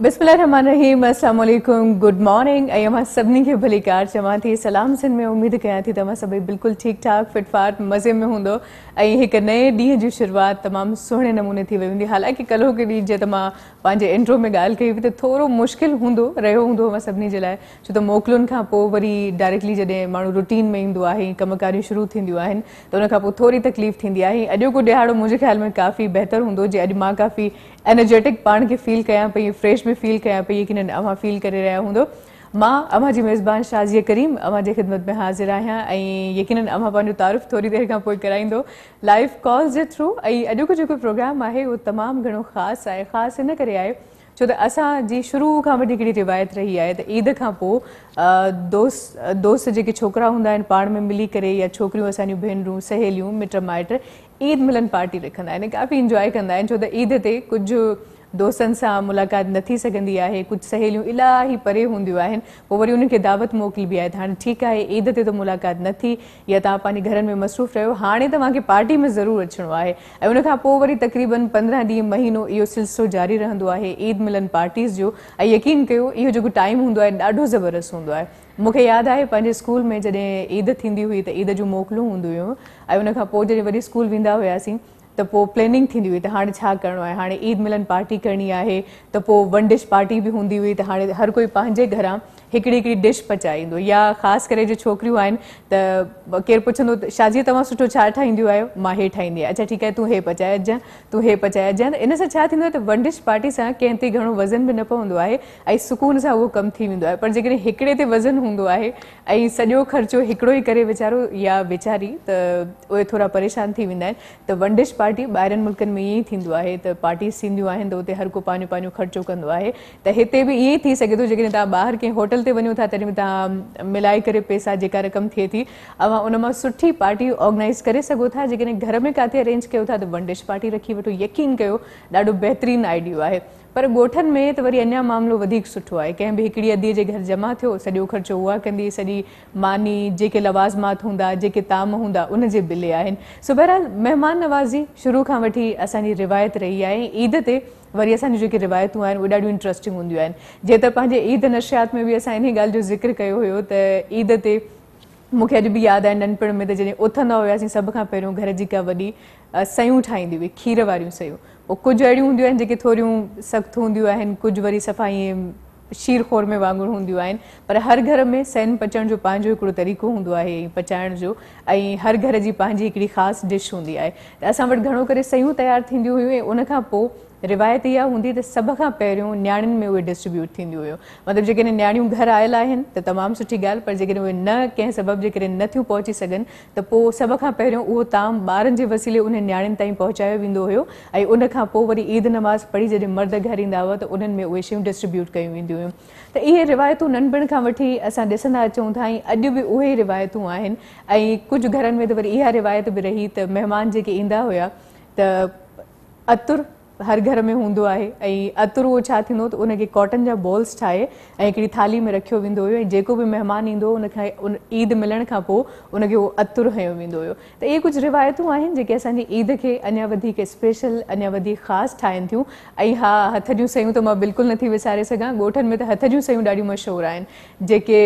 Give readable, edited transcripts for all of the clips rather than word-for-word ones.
बिस्मिल्लाहिर्रहमानिर्रहीम, अस्सलाम वालेकुम, गुड मॉर्निंग। अमां सभिनी खे भली कार चवां थी। सलाम सिंध में उम्मीद कयां थी तव्हां सभई बिल्कुलु ठीक ठाक फिटफाट मज़े में हूंदो ऐं हिकु नए ॾींहं जी शुरूआत तमामु सुहिणे नमूने थी वई हूंदी। हालांकि कल्ह के ॾींहुं जे त मां पंहिंजे इंट्रो में ॻाल्हि कई हुई त थोरो मुश्किल रहियो हूंदो असां सभिनी जे लाइ, छो त मोकलुनि खां पोइ वरी डायरेक्टली जॾहिं माण्हू रूटीन में ईंदो आहे, कमकारियूं शुरू थींदियूं आहिनि त उन खां पोइ थोरी तकलीफ़ थींदी आहे। अॼोको ॾिहाड़ो मुंहिंजे ख़्याल में काफ़ी बहितर हूंदो जे अॼु मां काफ़ी एनर्जेटिक पाण खे फील कयां पई, फ्रेश में फील कयां पई, यकीनन अव्हां फील करे रहिया हूंदो। मां अव्हां जी मेज़बान शाज़िया करीम अव्हां जे ख़िदमत में हाज़िर आहियां ऐं यकीनन अव्हां पंहिंजो तारुफ़ थोरी देरि खां पोइ कराईंदो लाइव कॉल्स जे थ्रू। ऐं अॼोको जेको प्रोग्राम आहे उहो तमामु घणो ख़ासि आहे। ख़ासि इन करे आहे छो त असांजी शुरू खां वठी हिकिड़ी रिवायत रही आहे त ईद खां पोइ दोस्त जेके छोकिरा हूंदा आहिनि पाण में मिली करे, या छोकिरियूं असांजूं भेनरूं सहेलियूं मिट माइट ईद मिलन पार्टी रखंदा आहिनि, काफ़ी इंजॉय कंदा आहिनि। छो त ईद ते कुझु दोस्तनि सां मुलाक़ात न थी सघंदी आहे, कुझु सहेलियूं इलाही परे हूंदियूं आहिनि, पोइ वरी उन्हनि खे दावत मोकिलिबी आहे त हाणे ठीकु आहे ईद ते त मुलाक़ात न थी या तव्हां पंहिंजे घरनि में मसरूफ़ रहियो, हाणे तव्हांखे पार्टी में ज़रूरु अचिणो आहे। ऐं उनखां पोइ वरी तक़रीबन 15 ॾींहं महीनो इहो सिलसिलो जारी रहंदो आहे ईद मिलन पार्टीज़ जो। ऐं यकीन कयो इहो जेको टाइम हूंदो आहे ॾाढो ज़बरदस्त हूंदो आहे। मूंखे यादि आहे पंहिंजे स्कूल में जॾहिं ईद थींदी हुई त ईद जूं मोकलूं हूंदियूं हुयूं ऐं उनखां पोइ जॾहिं वरी स्कूल वेंदा हुआसीं त पोइ प्लैनिंग थींदी हुई त हाणे छा करिणो आहे, हाणे ईद मिलन पार्टी करणी आहे त पोइ वन डिश पार्टी बि हूंदी हुई त हाणे हर कोई पंहिंजे घरां हिकिड़ी हिकिड़ी डिश पचाईंदो, या ख़ासि करे जो छोकिरियूं आहिनि त केरु पुछंदो त शाज़ी तव्हां सुठो छा ठाहींदियूं आहियो, मां हे ठाहींदी आहियां, अच्छा ठीकु आहे तूं हे पचाए अचजांइ, तूं हे पचाए अचजांइ। त इन सां छा थींदो आहे त वन डिश पार्टी सां कंहिं ते घणो वज़न बि न पवंदो आहे ऐं सुकून सां उहो कमु थी वेंदो आहे। पर जेकॾहिं हिकिड़े ते वज़न हूंदो आहे ऐं सॼो ख़र्चो हिकिड़ो ई करे वीचारो या वीचारी त उहे थोरा परेशान थी वेंदा आहिनि। त वन डिश पार्टी ॿाहिरनि मुल्कनि में ईअं ई थींदो आहे त पार्टीज़ थींदियूं आहिनि त उते हर को पंहिंजो पंहिंजो ख़र्चो कंदो आहे। त हिते बि ईअं ई थी सघे थो जेकॾहिं तव्हां ॿाहिरि कंहिं होटल ते वञो था तॾहिं बि तव्हां मिलाए करे पैसा जेका रक़म थिए थी अव्हां उन मां सुठी पार्टी ऑर्गेनाइज़ करे सघो था। जेकॾहिं घर में किथे अरेंज कयो था त वन डिश पार्टी रखी वठो, यकीन कयो ॾाढो बहितरीनु आइडियो आहे। पर ॻोठनि में त वरी अञा मामिलो वधीक सुठो आहे, कंहिं बि हिकिड़ी अधीअ जे घर जमा थियो, सॼो ख़र्चो उहा कंदी, सॼी मानी जेके लवाज़मात हूंदा, जेके ताम हूंदा उन जे बिले आहिनि। सो बहरहाल महिमान नवाज़ी शुरू खां वठी असांजी रिवायत रही आहे। ईद ते वरी असांजी जेके रिवायतूं आहिनि उहे ॾाढियूं इंट्रस्टिंग हूंदियूं आहिनि। जे त पंहिंजे ईद नशियात में बि असां इन ॻाल्हि जो ज़िक्र कयो हुयो त ईद ते मूंखे अॼु बि यादि आहे नंढपण में त जॾहिं उथंदा हुआसीं सभ खां पहिरियों घर जी का वॾी सयूं ठाहींदी हुई, खीर वारियूं सयूं। पोइ कुझु अहिड़ियूं हूंदियूं आहिनि जेके थोरियूं सख़्तु हूंदियूं आहिनि, कुझु वरी सफ़ा ईअं शीर में वांगुरु हूंदियूं आहिनि। पर हर घर में सयुनि पचण जो पंहिंजो हिकिड़ो तरीक़ो हूंदो आहे पचाइण जो, ऐं हर घर जी पंहिंजी हिकिड़ी ख़ासि डिश हूंदी आहे। त असां वटि घणो करे सयूं तयारु थींदियूं हुयूं ऐं उनखां पोइ रिवायत इहा हूंदी त सभ खां पहिरियों न्याणियुनि में उहे डिस्ट्रीब्यूट थींदियूं हुयूं। मतिलबु जेकॾहिं न्याणियूं घर आयल आहिनि त तमामु सुठी ॻाल्हि, पर जेकॾहिं उहे न कंहिं सबबु जे करे नथियूं पहुची सघनि त पोइ सभ खां पहिरियों उहो ताम ॿारनि जे वसीले उन न्याणियुनि ताईं पहुचायो वेंदो हुयो ऐं उनखां पोइ वरी ईद नमाज़ पढ़ी जॾहिं मर्द घर ईंदा हुआ त उन्हनि में उहे शयूं डिस्ट्रीब्यूट कयूं वेंदियूं हुयूं। त इहे रिवायतूं नंढपण खां वठी असां ॾिसंदा अचूं था ऐं अॼु बि उहे ई रिवायतूं आहिनि। ऐं कुझु घरनि में त वरी इहा रिवायत बि रही त महिमान जेके ईंदा हुया त अतुर हर घर में हूंदो आहे ऐं अतुर उहो छा थींदो त उनखे कॉटन जा बॉल्स ठाहे ऐं हिकिड़ी थाली में रखियो वेंदो हुयो ऐं जेको बि महिमान ईंदो हुओ उनखां ईद मिलण खां पोइ उनखे उहो अतुर हयो वेंदो हुयो। त इहे कुझु रिवायतूं आहिनि जेके असांजी ईद खे अञा वधीक स्पेशल, अञा वधीक ख़ासि ठाहिनि थियूं। ऐं हा, हथ जूं सयूं त मां बिल्कुलु नथी विसारे सघां। ॻोठनि में त हथ जूं सयूं ॾाढियूं मशहूरु आहिनि, जेके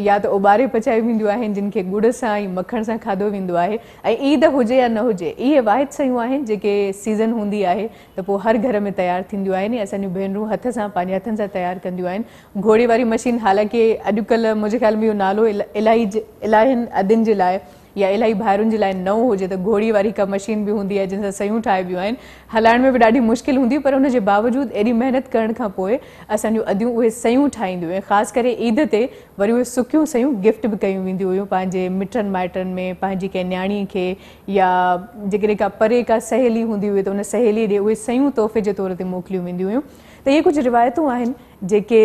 या त उॿारे पचायूं वेंदियूं आहिनि, जिन खे गुड़ सां ऐं मखण सां खाधो वेंदो आहे। ऐं ईद हुजे या न हुजे, इहे वाहिद सयूं आहिनि जेके सीज़न हूंदी आहे त पोइ हर घर में तयारु थींदियूं आहिनि। असांजूं भेनरूं हथ सां पंहिंजे हथनि सां तयारु कंदियूं आहिनि। घोड़े वारी मशीन, हालांकि अॼुकल्ह मुंहिंजे ख़्याल में इहो नालो इलाहियुनि अदियुनि जे लाइ या इलाही भाइरुनि जे लाइ नओं हुजे त घोड़ी वारी का मशीन बि हूंदी आहे जिन सां सयूं ठाहिबियूं आहिनि। हलाइण में बि ॾाढी मुश्किल हूंदी, पर हुनजे बावजूदि एॾी महिनत करण खां पोइ असांजूं अदियूं उहे सयूं ठाहींदियूं ऐं ख़ासि करे ईद ते वरी उहे सुकियूं सयूं गिफ्ट बि कयूं वेंदियूं हुयूं पंहिंजे मिटनि माइटनि में, पंहिंजी कंहिं न्याणी खे, या जेकॾहिं का परे का सहेली हूंदी हुई त उन सहेली ॾे उहे सयूं तोहफ़े जे तौर ते मोकिलियूं वेंदियूं हुयूं। त इहे कुझु रिवायतूं आहिनि जेके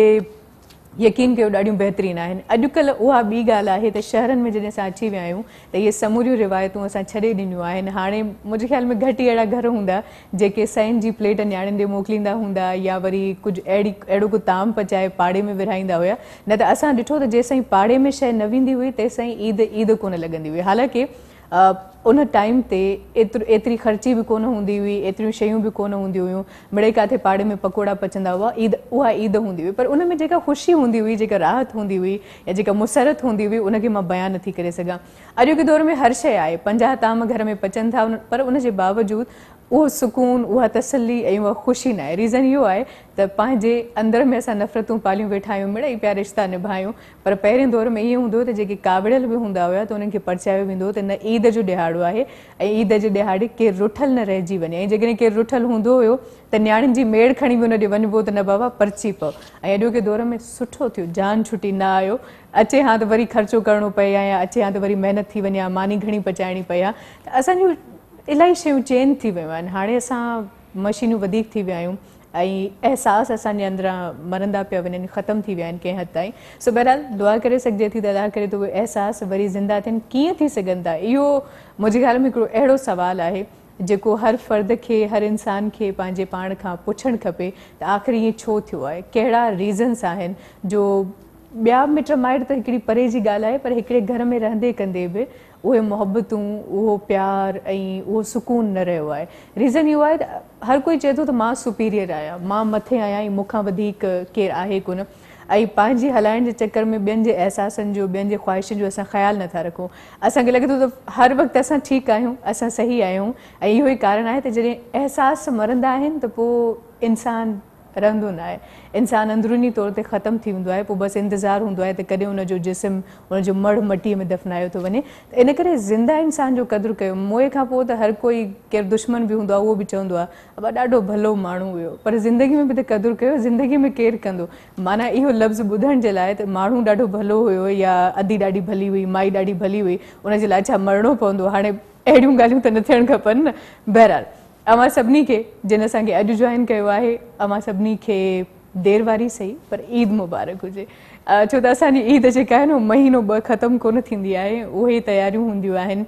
यकीन कयो ॾाढियूं बहितरीनु आहिनि। अॼुकल्ह उहा ॿी ॻाल्हि आहे त शहरनि में जॾहिं असां अची विया आहियूं त इहे समूरियूं रिवायतूं असां छॾे ॾिनियूं आहिनि। हाणे मुंहिंजे ख़्याल में घटि ई अहिड़ा घर हूंदा जेके सयुनि जी प्लेट न्याणियुनि ॾे मोकिलींदा हूंदा, या वरी कुझु अहिड़ो को ताम पचाए पाड़े में विराईंदा हुया। न त असां ॾिठो त जेसिताईं पाड़े में शइ न वेंदी हुई तेसिताईं ईद कोन लॻंदी हुई। हालांकि उन टाइम ते एतिरी ख़र्ची बि कोन हूंदी हुई, एतिरियूं शयूं बि कोन हूंदियूं हुयूं, मिड़े काथे पाड़े में पकोड़ा पचंदा हुआ, उहा ईद हूंदी हुई। पर उन में जेका ख़ुशी हूंदी हुई, जेका राहत हूंदी हुई या जेका मुसरत हूंदी हुई, उनखे मां बयानु नथी करे सघां। अॼोके दौर में हर शइ आहे, 50 ताम घर में पचनि था, पर उन जे बावजूदि उहो सुकून, उहा तसल्ली ऐं उहा ख़ुशी न आहे। रीज़न इहो आहे त पंहिंजे अंदर में असां नफ़रतूं पालियूं वेठा आहियूं, मिड़ई पिया रिश्ता निभायूं। पर पहिरें दौर में ईअं हूंदो हुओ त जेके काविड़ियल बि हूंदा हुआ त उन्हनि खे परचायो वेंदो हुओ त न ईद जो ॾिहाड़ो आहे ऐं ईद जे ॾिहाड़े केरु रुठल न रहिजी वञे। ऐं जेकॾहिं केरु रुठल हूंदो हुयो त न्याणियुनि जी मेड़ खणी बि हुन ॾे वञिबो त न बाबा परची पओ। ऐं अॼोके दौर में सुठो थियो, जान छुटी न आयो, अचे हा त वरी ख़र्चो करिणो पए या अचे हा त वरी महिनत थी वञे, मानी घणी पचाइणी पए हा। त असांजूं इलाही शयूं चेंज थी वियूं आहिनि। हाणे असां मशीनूं वधीक थी विया आहियूं ऐं अहसास असांजे अंदरां मरंदा पिया वञनि, ख़तमु थी विया आहिनि कंहिं हद ताईं। सो बहरहाल दुआ करे सघिजे थी त अदा करे त उहे अहसास वरी ज़िंदा थियनि। कीअं थी सघनि था, इहो मुंहिंजे ख़्याल में हिकिड़ो अहिड़ो सुवालु आहे जेको हर फ़र्द खे, हर इंसान खे पंहिंजे पाण खां पुछणु खपे त आख़िर ईअं छो थियो आहे, कहिड़ा रीज़न्स आहिनि जो ॿिया मिट माइट त हिकिड़ी परे जी ॻाल्हि आहे, पर हिकिड़े घर में रहंदे कंदे बि उहे मोहबतूं, उहो प्यार ऐं उहो सुकून न रहियो आहे। रीज़न इहो आहे त हर कोई चए थो त मां सुपीरियर आहियां, मां मथे आहियां ऐं मूंखां वधीक केरु आहे कोन। ऐं पंहिंजी हलाइण जे चकर में ॿियनि जे अहसासनि जो, ॿियनि जे ख़्वाहिशुनि जो असां ख़्यालु नथा रखूं। असांखे लॻे थो त हर वक़्तु असां ठीकु आहियूं, असां सही आहियूं। ऐं इहो ई कारण आहे त जॾहिं अहसास मरंदा आहिनि त पोइ इंसानु रहंदो न आहे, इंसानु अंदरूनी तौर ते ख़तमु थी वेंदो आहे। पोइ बसि इंतज़ारु हूंदो आहे त कॾहिं उनजो जिस्म, उनजो मड़ मटीअ में दफ़नायो थो वञे। त इन करे ज़िंदा इंसान जो क़दुरु कयो। मोए खां पोइ त हर कोई, केरु दुश्मन बि हूंदो आहे उहो बि चवंदो आहे अबा ॾाढो भलो माण्हू हुयो, पर ज़िंदगी में बि त क़दुरु कयो, ज़िंदगी में केरु कंदो। माना इहो लफ़्ज़ ॿुधण जे लाइ त माण्हू ॾाढो भलो हुयो या अदी ॾाढी भली हुई, माई ॾाढी भली हुई, उनजे लाइ छा मरणो पवंदो? हाणे अहिड़ियूं ॻाल्हियूं त न थियणु खपनि न। बहरहाल अवां सभिनी खे जिन असांखे अॼु जॉइन कयो आहे, अवां सभिनी खे देर वारी सही पर ईद मुबारक हुजे। छो त असांजी ईद जेका आहे न महीनो 2 ख़तमु कोन थींदी आहे, उहे ई तयारियूं हूंदियूं आहिनि।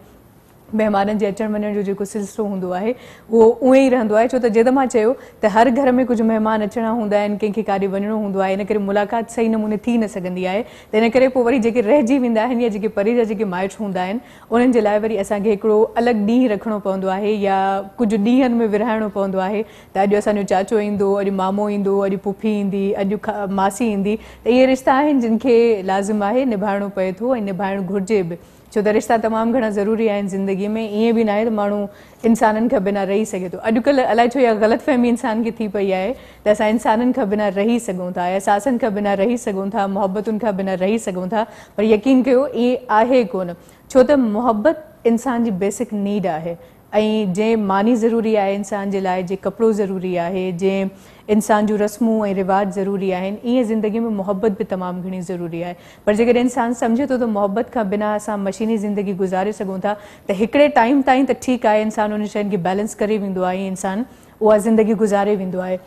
महिमाननि जे अचण वञण जो जेको सिलसिलो हूंदो आहे उहो उएं ई रहंदो आहे। छो त जिते मां चयो त हर घर में कुझु महिमान अचणा हूंदा आहिनि, कंहिंखे काॾे वञिणो हूंदो आहे, इन करे मुलाक़ात सही नमूने थी न सघंदी आहे। त इन करे पोइ वरी जेके रहिजी वेंदा आहिनि या जेके परे जा जेके माइट हूंदा आहिनि, उन्हनि जे लाइ वरी असांखे हिकिड़ो अलॻि ॾींहुं रखिणो पवंदो आहे या कुझु ॾींहंनि में विरहाइणो पवंदो आहे त अॼु असांजो चाचो ईंदो, अॼु मामो ईंदो, अॼु पुफी ईंदी, अॼु मासी ईंदी। त इहे रिश्ता आहिनि जिन खे लाज़िम आहे निभाइणो पए थो ऐं निभाइणु घुरिजे बि। छो त रिश्ता तमामु घणा ज़रूरी आहिनि ज़िंदगीअ में। ईअं बि न आहे त माण्हू इंसाननि खां बिना रही सघे थो। अॼुकल्ह अलाए छो इहा ग़लतफ़हमी इंसान खे थी पई आहे त असां इंसाननि खां बिना रही सघूं था, अहसासनि खां बिना रही सघूं था, मोहबतुनि खां बिना रही सघूं था, पर यकीन कयो ईअं आहे कोन। छो त मोहबत इंसान जी बेसिक नीड आहे ऐं जंहिं मानी ज़रूरी आहे इंसान जे लाइ, जे कपिड़ो ज़रूरी आहे, जंहिं इंसान जूं रस्मूं ऐं रिवाज ज़रूरी आहिनि, ईअं ज़िंदगी में मोहबत बि तमामु घणी ज़रूरी आहे। पर जेकॾहिं इंसानु सम्झे थो त मोहबत खां बिना असां मशीनी ज़िंदगी गुज़ारे सघूं था त हिकिड़े टाइम ताईं त ठीकु आहे, इंसानु उन शयुनि खे बैलेंस करे वेंदो आहे ऐं इंसानु उहा ज़िंदगी गुज़ारे वेंदो आहे।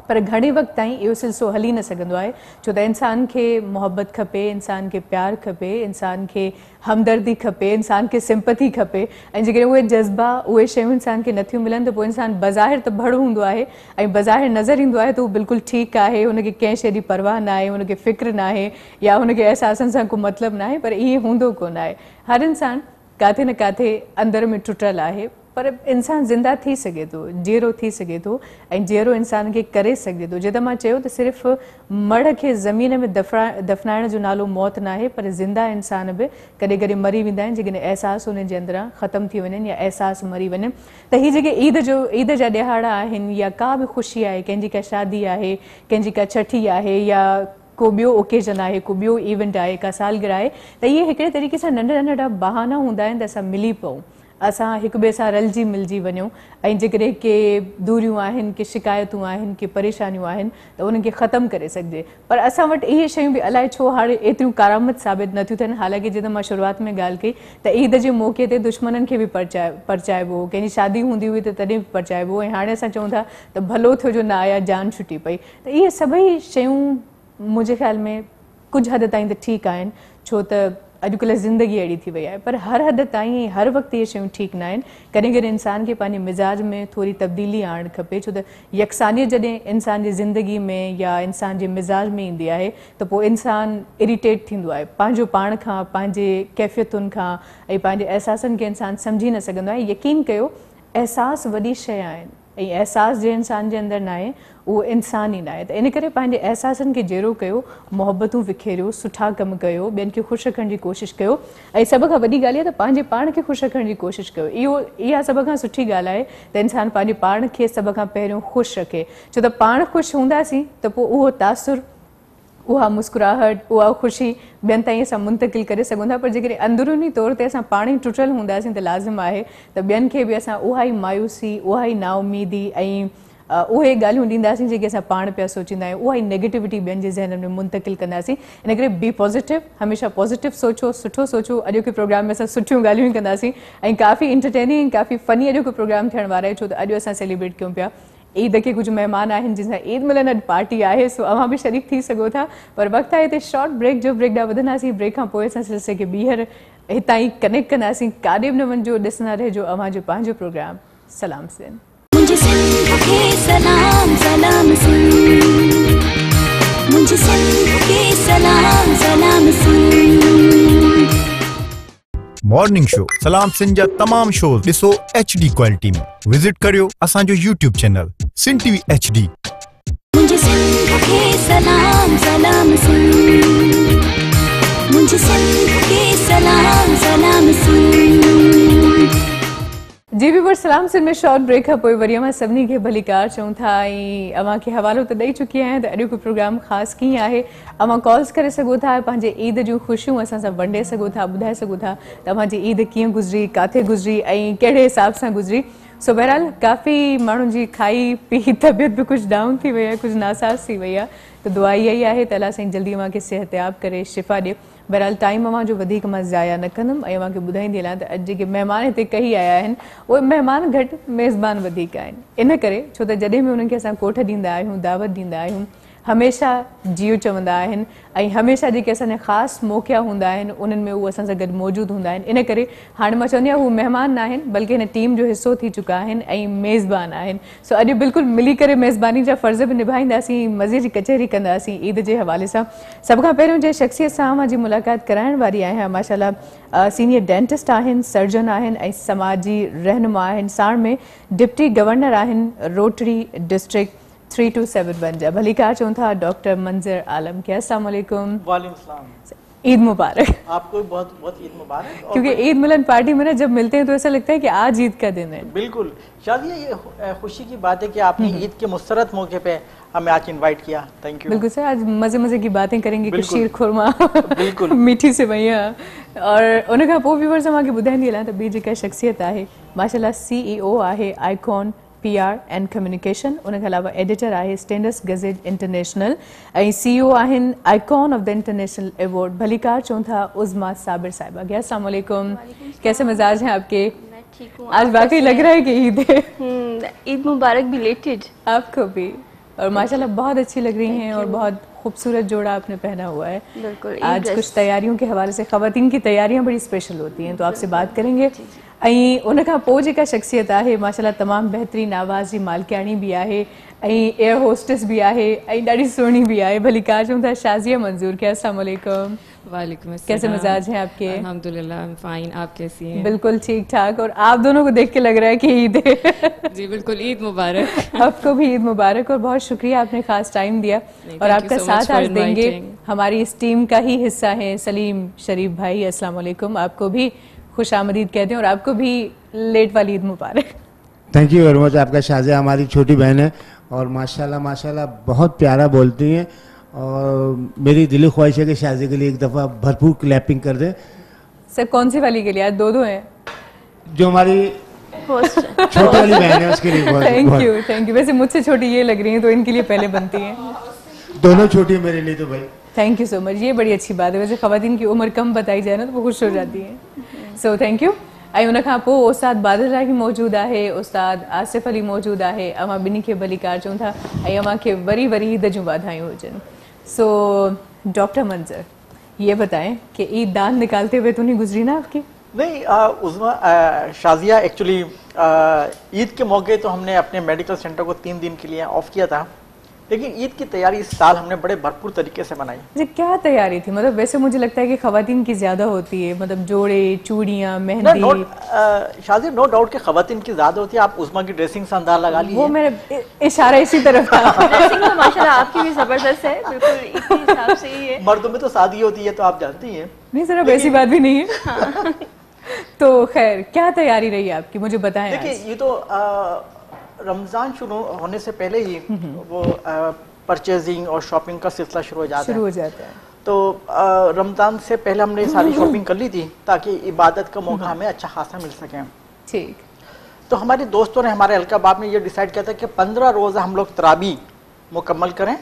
पर घणे वक़्तु ताईं इहो सिलसिलो हली न सघंदो आहे। छो त इंसान खे मोहबत खपे, इंसान खे प्यारु खपे, इंसान खे हमदर्दी खपे, इंसान खे सिंपथी खपे। ऐं जेकॾहिं उहे जज़्बा, उहे शयूं इंसान खे नथियूं मिलनि त पोइ इंसानु बज़ाहिर त भड़ हूंदो आहे ऐं बज़ाहिर नज़र ईंदो आहे त उहो बिल्कुलु ठीकु आहे, हुनखे कंहिं शइ जी परवाह न आहे, हुनखे फ़िक्र न आहे या हुनखे अहसासनि सां को मतिलबु न आहे। पर ईअं हूंदो कोन आहे। हर इंसानु काथे न काथे अंदर में टुटल आहे, पर इंसानु ज़िंदा थी सघे थो, जीअरो थी सघे थो ऐं जीअरो इंसान खे करे सघे थो। जिते मां चयो त सिर्फ़ु मड़ खे ज़मीन में दफ़नाइण जो नालो मौत न आहे, पर ज़िंदा इंसान बि कॾहिं कॾहिं मरी वेंदा आहिनि जेकॾहिं अहसास उन्हनि जे अंदरां ख़तमु थी वञनि या अहसास मरी वञनि। त हीअ जेके ईद जा ॾिहाड़ा आहिनि या का बि ख़ुशी आहे, कंहिंजी का शादी आहे, कंहिंजी का छठी आहे या को ॿियो ओकेज़न आहे, को ॿियो इवेंट आहे, का सालगिरह आहे, त इहे हिकिड़े तरीक़े सां नंढा नंढा बहाना हूंदा आहिनि त असां मिली पऊं, असां हिक ॿिए सां रलिजी मिलिजी वञूं ऐं जेकॾहिं के दूरियूं आहिनि, के शिकायतूं आहिनि, के परेशानियूं आहिनि त उन्हनि खे ख़तमु करे सघिजे। पर असां वटि इहे शयूं बि अलाए छो हाणे एतिरियूं करामत साबित नथियूं थियनि। हालांकि जिते मां शुरूआति में ॻाल्हि कई त ईद जे मौक़े ते दुश्मननि खे बि परचाइबो हो, कंहिंजी शादी हूंदी हुई त तॾहिं बि परचाइबो, ऐं हाणे असां चऊं था त भलो थियो जो न आया, जान छुटी पई। त इहे सभई शयूं मुंहिंजे ख़्याल में कुझु हद ताईं त ठीकु आहिनि। छो त अॼुकल्ह ज़िंदगी अहिड़ी थी वई आहे, पर हर हद ताईं हर वक़्तु इहे शयूं ठीकु न आहिनि। कॾहिं कॾहिं इंसान खे पंहिंजे मिज़ाज में थोरी तब्दीली आणणु खपे, छो त यकसानियत जॾहिं इंसान जी ज़िंदगी में या इंसान जे मिज़ाज में ईंदी आहे त पोइ इंसान इरिटेट थींदो आहे पंहिंजो पाण खां, पंहिंजे कैफ़ियतुनि खां ऐं पंहिंजे अहसासनि खे इंसान सम्झी न सघंदो आहे। यकीन कयो, एहसास वॾी शइ आहिनि ऐं एहसास जे इंसान जे अंदरि न आहे उहो इंसान ई न आहे। त इन करे पंहिंजे एहसासनि खे जहिड़ो कयो, मोहबतूं विखेरियो, सुठा कमु कयो, ॿियनि खे ख़ुशि रखण जी कोशिशि कयो ऐं सभ खां वॾी ॻाल्हि आहे त पंहिंजे पाण खे ख़ुशि रखण जी कोशिशि कयो। इहा सभ खां सुठी ॻाल्हि आहे त इंसान पंहिंजे पाण खे सभ खां पहिरियों ख़ुशि रखे, छो त पाण ख़ुशि हूंदासीं त पोइ उहो तासुर, उहा मुस्कुराहट, उहा ख़ुशी ॿियनि ताईं असां मुंतक़िल करे सघूं था। पर जेकॾहिं अंदरूनी तौर ते असां पाण ई टुटल हूंदासीं त लाज़िम आहे त ॿियनि खे बि असां उहा ई मायूसी, उहा ई नाउमीदी ऐं उहे ॻाल्हियूं ॾींदासीं जेके असां पाण पिया सोचींदा आहियूं, उहा ई नेगेटिविटी ॿियनि जे ज़हन में मुंतक़िल कंदासीं। इन करे बी पॉज़िटिव, हमेशह पॉज़िटिव सोचो, सुठो सोचो। अॼु के प्रोग्राम में असां सुठियूं ॻाल्हियूं ई कंदासीं ऐं काफ़ी इंटरटेनिंग ऐं काफ़ी फ़नी अॼु को प्रोग्राम थियण वारो आहे, छो त अॼु असां सेलिब्रेट कयूं पिया ईद के। कुछ मेहमान आहिनि जिन सां ईद मिलन अॼु पार्टी आहे, सो अव्हां बि शरीक थी सघो था। पर वक़्तु आहे हिते शॉर्ट ब्रेक जो, ब्रेक ॾांहुं वधंदासीं। ब्रेक खां पोइ असां सिलसिले खे ॿीहर हितां ई कनेक्ट कंदासीं। काॾे बि न वञिजो, ॾिसंदा रहिजो अव्हांजो पंहिंजो प्रोग्राम सलाम सिंध। मुझे सिंध के सलाम सलाम सिंध, मुझे सिंध के सलाम सलाम सिंध। मॉर्निंग शो सलाम सिंध जा तमाम शोज ॾिसो HD क्वालिटी में। विजिट करियो असांजो YouTube channel Sindh TV HD। मुझे सिंध के सलाम सलाम सिंध, मुझे सिंध के सलाम सलाम सिंध। जी बी पर सलाम सिंध में शॉर्ट ब्रेक खां पोइ वरी अवां सभिनी खे भलीकार चऊं था ऐं अवां खे हवालो त ॾेई चुकी आहियां त अॼु को प्रोग्राम ख़ासि कीअं आहे। अवां कॉल्स करे सघो था, पंहिंजे ईद जूं ख़ुशियूं असां सां वंडे सघो था, ॿुधाए सघो था त अवांजी ईद कीअं गुज़री, किथे गुज़री ऐं कहिड़े हिसाब सां गुज़री। सो बहरहाल काफ़ी माण्हुनि जी खाई पी तबियत बि कुझु डाउन थी वई आहे, कुझु नासाज़ थी वई आहे, त दुआ इहा ई आहे त अलाह साईं जल्दी अव्हां खे सिहतयाब करे शिफ़ा ॾिए। बहरहाल टाइम अव्हां जो वधीक मां ज़ाया न कंदमि ऐं अव्हां खे ॿुधाईंदी हलां त अॼु जेके महिमान हिते कही आया आहिनि उहे महिमान घटि मेज़बान वधीक आहिनि। इन करे छो त जॾहिं बि उन्हनि खे असां कोठ ॾींदा आहियूं, दावत ॾींदा आहियूं, हमेशह जियो चवंदा आहिनि ऐं हमेशह जेके असांजा ख़ासि मौक़िया हूंदा आहिनि उन्हनि में उहे असां सां गॾु मौजूदु हूंदा आहिनि। इन करे हाणे मां चवंदी आहियां हू महिमान न आहिनि बल्कि हिन टीम जो हिसो थी चुका आहिनि ऐं मेज़बान आहिनि। सो अॼु बिल्कुलु मिली करे मेज़बानी जा फ़र्ज़ बि निभाईंदासीं, मज़े जी कचहरी कंदासीं ईद जे हवाले सां। सभ खां पहिरियों जंहिं शख़्सियत सां मां जी मुलाक़ात कराइण वारी आहियां, माशाल्लाह सीनियर डेंटिस्ट आहिनि, सर्जन आहिनि ऐं समाजी रहनुमा आहिनि, साण में डिप्टी गवर्नर आहिनि रोटरी डिस्ट्रिक्ट 3271 जा। भलीकार चऊं था डॉक्टर मंजर आलम के। अस्सलाम वालेकुम। वालेकुम सलाम। ईद मुबारक। आपको भी बहुत बहुत ईद मुबारक। क्योंकि ईद मिलन पार्टी में ना जब मिलते हैं तो ऐसा लगता है कि आज ईद का दिन है। बिल्कुल शादिया, ये खुशी की बात है कि आपने ईद के मुस्तरद मौके पे हमें आज इनवाइट किया। Thank you. बिल्कुल सर, आज मजे मजे की बातें करेंगे, कुछ शीर खुरमा, बिल्कुल मीठी सेवैयां और उन खां पोइ व्यूअर्स मां ॿुधाईंदी हलां त ॿी जेका शख़्सियत आहे माशाल्लाह CEO आहे आइकॉन PR एंड कम्युनिकेशन, उन खां अलावा एडिटर आहे स्टेंडर्स गज़ेट इंटरनेशनल ऐं CEO आहिनि icon of the international award. भलीकार चऊं था उज़मा साबिर साहिबा के। अस्सलाम वालेकुम, कैसे मिजाज हैं आपके? मैं ठीक हूँ। आज वाकई लग रहा है कि ईद है। ईद मुबारक बिलेटेड आपको भी, और माशाल्लाह बहुत अच्छी लग रही हैं और बहुत खूबसूरत जोड़ा आपने पहना हुआ है। बिल्कुल। आज कुछ तैयारियों के हवाले से, ख़वातीन की तैयारियां बड़ी स्पेशल होती हैं तो आपसे बात करेंगे। ऐं उन खां पोइ जेका शख़्सियत आहे माशाल्लाह तमामु बहितरीन आवाज़ जी मालिकाणी भी आहे ऐं एयर होस्टेस भी आहे ऐं ॾाढी सुहिणी भी आहे। भलीकार चऊं था शाज़िया मंजूर के। अस्सलाम वालेकुम। वालेकुम अस्सलाम। कैसे मिजाज हैं आपके? अल्हम्दुलिल्लाह, आई एम फाइन। आप कैसी हैं? बिल्कुल ठीक ठाक, और आप दोनों को देख के लग रहा है कि ईद है। जी बिल्कुल, ईद मुबारक। आपको भी ईद मुबारक और बहुत शुक्रिया आपने खास टाइम दिया और आपका साथ आज देंगे। हमारी इस टीम का ही हिस्सा है सलीम शरीफ भाई। अस्सलाम वालेकुम, आपको भी खुश आमदीद कहते हैं और आपको भी लेट वाली ईद मुबारक। Thank you very much. आपका शाज़िया हमारी छोटी बहन है और माशाल्लाह माशाल्लाह बहुत प्यारा बोलती हैं और मेरी दिली ख्वाहिश है कि शाज़िया के लिए एक दफ़ा भरपूर क्लैपिंग कर दे। सर कौन सी वाली के लिए? आज दो हैं जो हमारी छोटी वाली बहन है उसके लिए। Thank you. वैसे मुझसे छोटी ये लग रही हैं तो इनके लिए पहले बनती हैं। दोनों छोटी है मेरे लिए तो भाई। थैंक यू सो मच, ये बड़ी अच्छी बात है। वैसे ख़वातीन की उम्र कम बताई जाए ना तो वो खुश हो जाती हैं। सो थैंक यू। ऐं उन खां पोइ उस्ताद बादल राही मौजूद आहे, उस्ताद आसिफ अली मौजूद आहे। अवां ॿिन्ही खे भलीकार चऊं था ऐं अवां खे वरी वरी ईद जूं वाधायूं हुजनि। सो डॉक्टर मंजर, ये बताएं कि ईद दान निकालते हुए तो नहीं गुजरी ना आपकी? नहीं, उज़मा शाजिया एक्चुअली ईद के मौके तो हमने अपने मेडिकल सेंटर को 3 दिन के लिए ऑफ किया था, लेकिन ईद की तैयारी इस साल हमने बड़े भरपूर तरीके से बनाई। जी, क्या तैयारी थी? मतलब वैसे मुझे लगता है कि खवातीन की ज्यादा होती है, मतलब जोड़े, चूड़ियां, मेहंदी। शादी नो डाउट कि खवातीन की ज्यादा होती है। आप उस्मा की ड्रेसिंग से अंदाजा लगा लीजिए। वो मेरा इशारा इसी तरफ था। ड्रेसिंग तो माशाल्लाह आपकी भी जबरदस्त है, बिल्कुल इसी हिसाब से ही है। मर्दों में तो शादी होती है तो आप जानती हैं। नहीं सर, अब ऐसी बात भी नहीं है। तो खैर, क्या तैयारी रही आपकी, मुझे बताएं। देखिए, ये तो रमजान शुरू होने से पहले ही वो परचेजिंग और शॉपिंग का सिलसिला शुरू हो जाता है। तो रमजान से पहले हमने सारी शॉपिंग कर ली थी ताकि इबादत का मौका हमें अच्छा खासा मिल सके। ठीक। तो हमारे दोस्तों ने, हमारे अलकाबाब ने ये डिसाइड किया था कि 15 रोज़ा हम लोग तरावी मुकम्मल करें।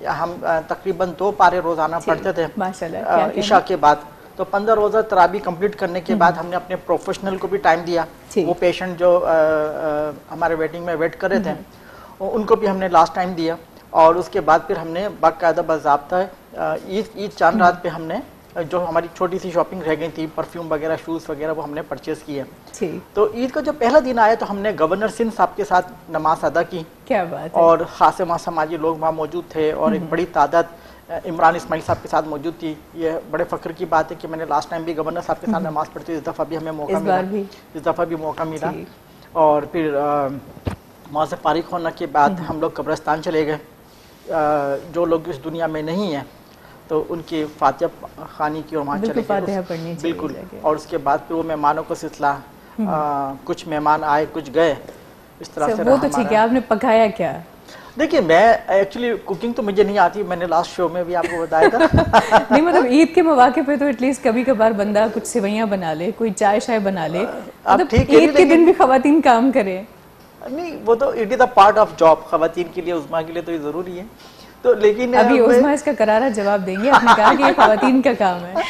हम तकरीबन 2 पारे रोजाना पढ़ते थे माशाल्लाह, ईशा के बाद। तो 15 रोज़ा तरावी कंप्लीट करने के बाद हमने अपने प्रोफेशनल को भी टाइम दिया। वो पेशेंट जो हमारे वेटिंग में वेट कर रहे थे उनको भी हमने लास्ट टाइम दिया। और उसके बाद फिर हमने बाकायदा बाज़ाब्ता ईद चांद रात पे हमने जो हमारी छोटी सी शॉपिंग रह गई थी, परफ्यूम वगैरह, शूज़ वगैरह, वो हमने परचेज किए। तो ईद का जो पहला दिन आया तो हमने गवर्नर सिंध साहब के साथ नमाज अदा की। क्या बात है। और खासे समाजी लोग वहाँ मौजूद थे और एक बड़ी तादाद इमरान इस्माइल साहब के साथ मौजूद थी। ये बड़े फ़ख्र की बात है कि मैंने लास्ट टाइम भी गवर्नर साहब के साथ नमाज पढ़ती थी, इस दफ़ा भी हमें मौका मिला। इस दफ़ा भी मौका मिला। और फिर वहाँ से फारिग होने के बाद हम लोग कब्रिस्तान चले गए। जो लोग इस दुनिया में नहीं हैं तो उनकी फातिहा खानी की और वहाँ चले गए, बिल्कुल। और उसके बाद फिर वो मेहमानों का सिलसिला, कुछ मेहमान आए, कुछ गए, इस तरह से। वो तो ठीक है, आपने पकाया क्या? देखिए, मैं एक्चुअली कुकिंग तो मुझे नहीं आती, मैंने लास्ट शो में भी आपको बताया था। नहीं, मतलब ईद के मौके पे तो एटलीस्ट कभी कभार बंदा कुछ सेवैयां बना ले, कोई चाय शाय बना ले। मतलब ईद के दिन भी खवातीन काम करे। नहीं, वो तो it is the part of job. खवातीन के लिए, उस्मा के लिए तो ये जरूरी है। तो लेकिन अभी उस्मा इसका करारा जवाब देंगे। आपने कहा कि ये खवातीन का काम है।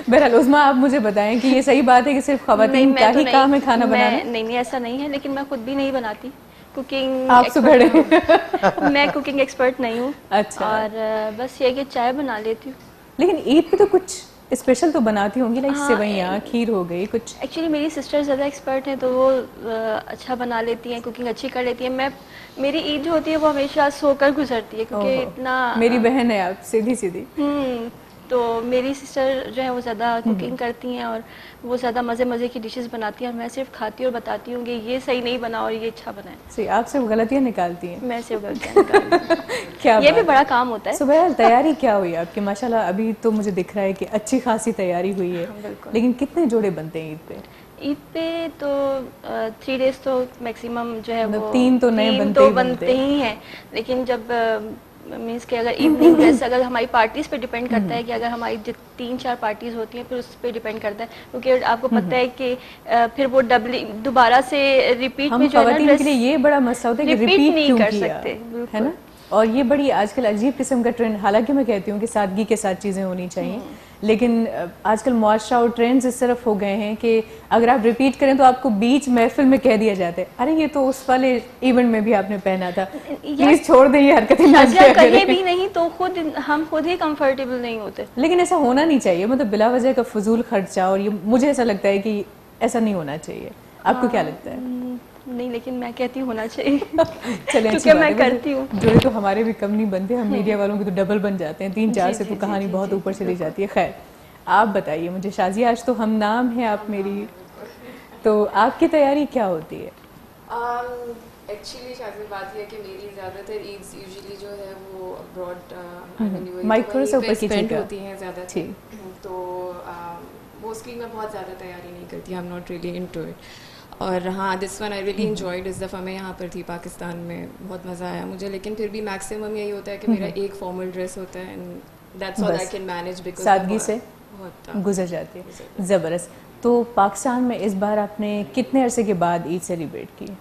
बहरहाल उस्मा, आप मुझे बताएं कि ये सही बात है कि सिर्फ खवातीन का ही काम है खाना बनाना? नहीं, ऐसा नहीं है, लेकिन मैं खुद भी नहीं बनाती कुकिंग। आप सुबह मैं कुकिंग एक्सपर्ट नहीं हूँ। अच्छा। और बस ये कि चाय बना लेती हूँ। लेकिन ईद पे तो कुछ स्पेशल तो बनाती होंगी, लाइक सेवैयां, खीर हो गई कुछ। एक्चुअली मेरी सिस्टर ज़्यादा एक्सपर्ट हैं तो वो अच्छा बना लेती हैं, कुकिंग अच्छी कर लेती हैं। मेरी ईद जो होती है वो हमेशा सोकर गुजरती है, क्योंकि इतना। मेरी बहन है आप, सीधी सीधी। तो मेरी सिस्टर जो है वो ज़्यादा कुकिंग करती हैं और वो ज़्यादा मज़े की डिशेस बनाती हैं और मैं सिर्फ खाती और बताती हूँ कि ये सही नहीं बना और ये अच्छा बना है। सही, आप सिर्फ गलतियाँ निकालती हैं। मैं सिर्फ गलतियाँ निकालती हूँ। क्या ये भी बड़ा काम होता है। सुबह तैयारी क्या हुई आपकी? माशाल्लाह अभी तो मुझे दिख रहा है कि अच्छी खासी तैयारी हुई है। लेकिन कितने जोड़े बनते हैं ईद पे? ईद पे तो 3 डेज तो मैक्सिमम जो है वो 3 तो नए बनते ही हैं। लेकिन जब मीन्स कि अगर इवनिंग ड्रेस, अगर हमारी पार्टीज पे डिपेंड करता है कि अगर हमारी 3-4 पार्टीज होती हैं फिर उस पर डिपेंड करता है, क्योंकि आपको पता है कि फिर वो दोबारा से रिपीट में जो है ना ड्रेस, ये बड़ा मसला होता है कि रिपीट नहीं कर सकते, है ना। और ये बड़ी आजकल अजीब किस्म का ट्रेंड, हालांकि मैं कहती हूँ कि सादगी के साथ चीज़ें होनी चाहिए, लेकिन आजकल मुआशरा और ट्रेंड्स इस तरफ हो गए हैं कि अगर आप रिपीट करें तो आपको बीच महफिल में कह दिया जाता है, अरे ये तो उस वाले इवेंट में भी आपने पहना था, प्लीज छोड़ दें ये हरकतें ना किया करें। कहीं भी नहीं तो हम खुद ही कंफर्टेबल नहीं होते। लेकिन ऐसा होना नहीं चाहिए, मतलब बिला वजह का फजूल खर्चा, और ये मुझे ऐसा लगता है कि ऐसा नहीं होना चाहिए। आपको क्या लगता है? नहीं, लेकिन मैं कहती हूँ होना चाहिए। चले, क्योंकि मैं करती हूँ। जोड़े तो हमारे भी कम नहीं बनते, हम मीडिया वालों के तो डबल बन जाते हैं, 3-4 से तो कहानी बहुत ऊपर चली जाती है। खैर, आप बताइए मुझे शाजिया, आज तो हम नाम है आप मेरी, तो आपकी तैयारी क्या होती है? एक्चुअली शायद बात है कि मेरी ज़्यादातर ईद्स यूजुअली जो है वो अब्रॉड माइक्रो से ऊपर की चीज़ें होती हैं ज़्यादा, तो मोस्टली मैं बहुत ज़्यादा तैयारी नहीं करती, I am not really into it. और हाँ, this one I really enjoyed. इस दफ़ा मैं यहाँ पर थी पाकिस्तान में, बहुत मज़ा आया मुझे, लेकिन फिर भी मैक्सिमम यही होता है कि मेरा एक फॉर्मल ड्रेस होता है and that's all I can manage, because सादगी से गुजर जाती है। ज़बरदस्त। तो पाकिस्तान में इस बार आपने कितने अरसे के बाद ईद सेलिब्रेट की?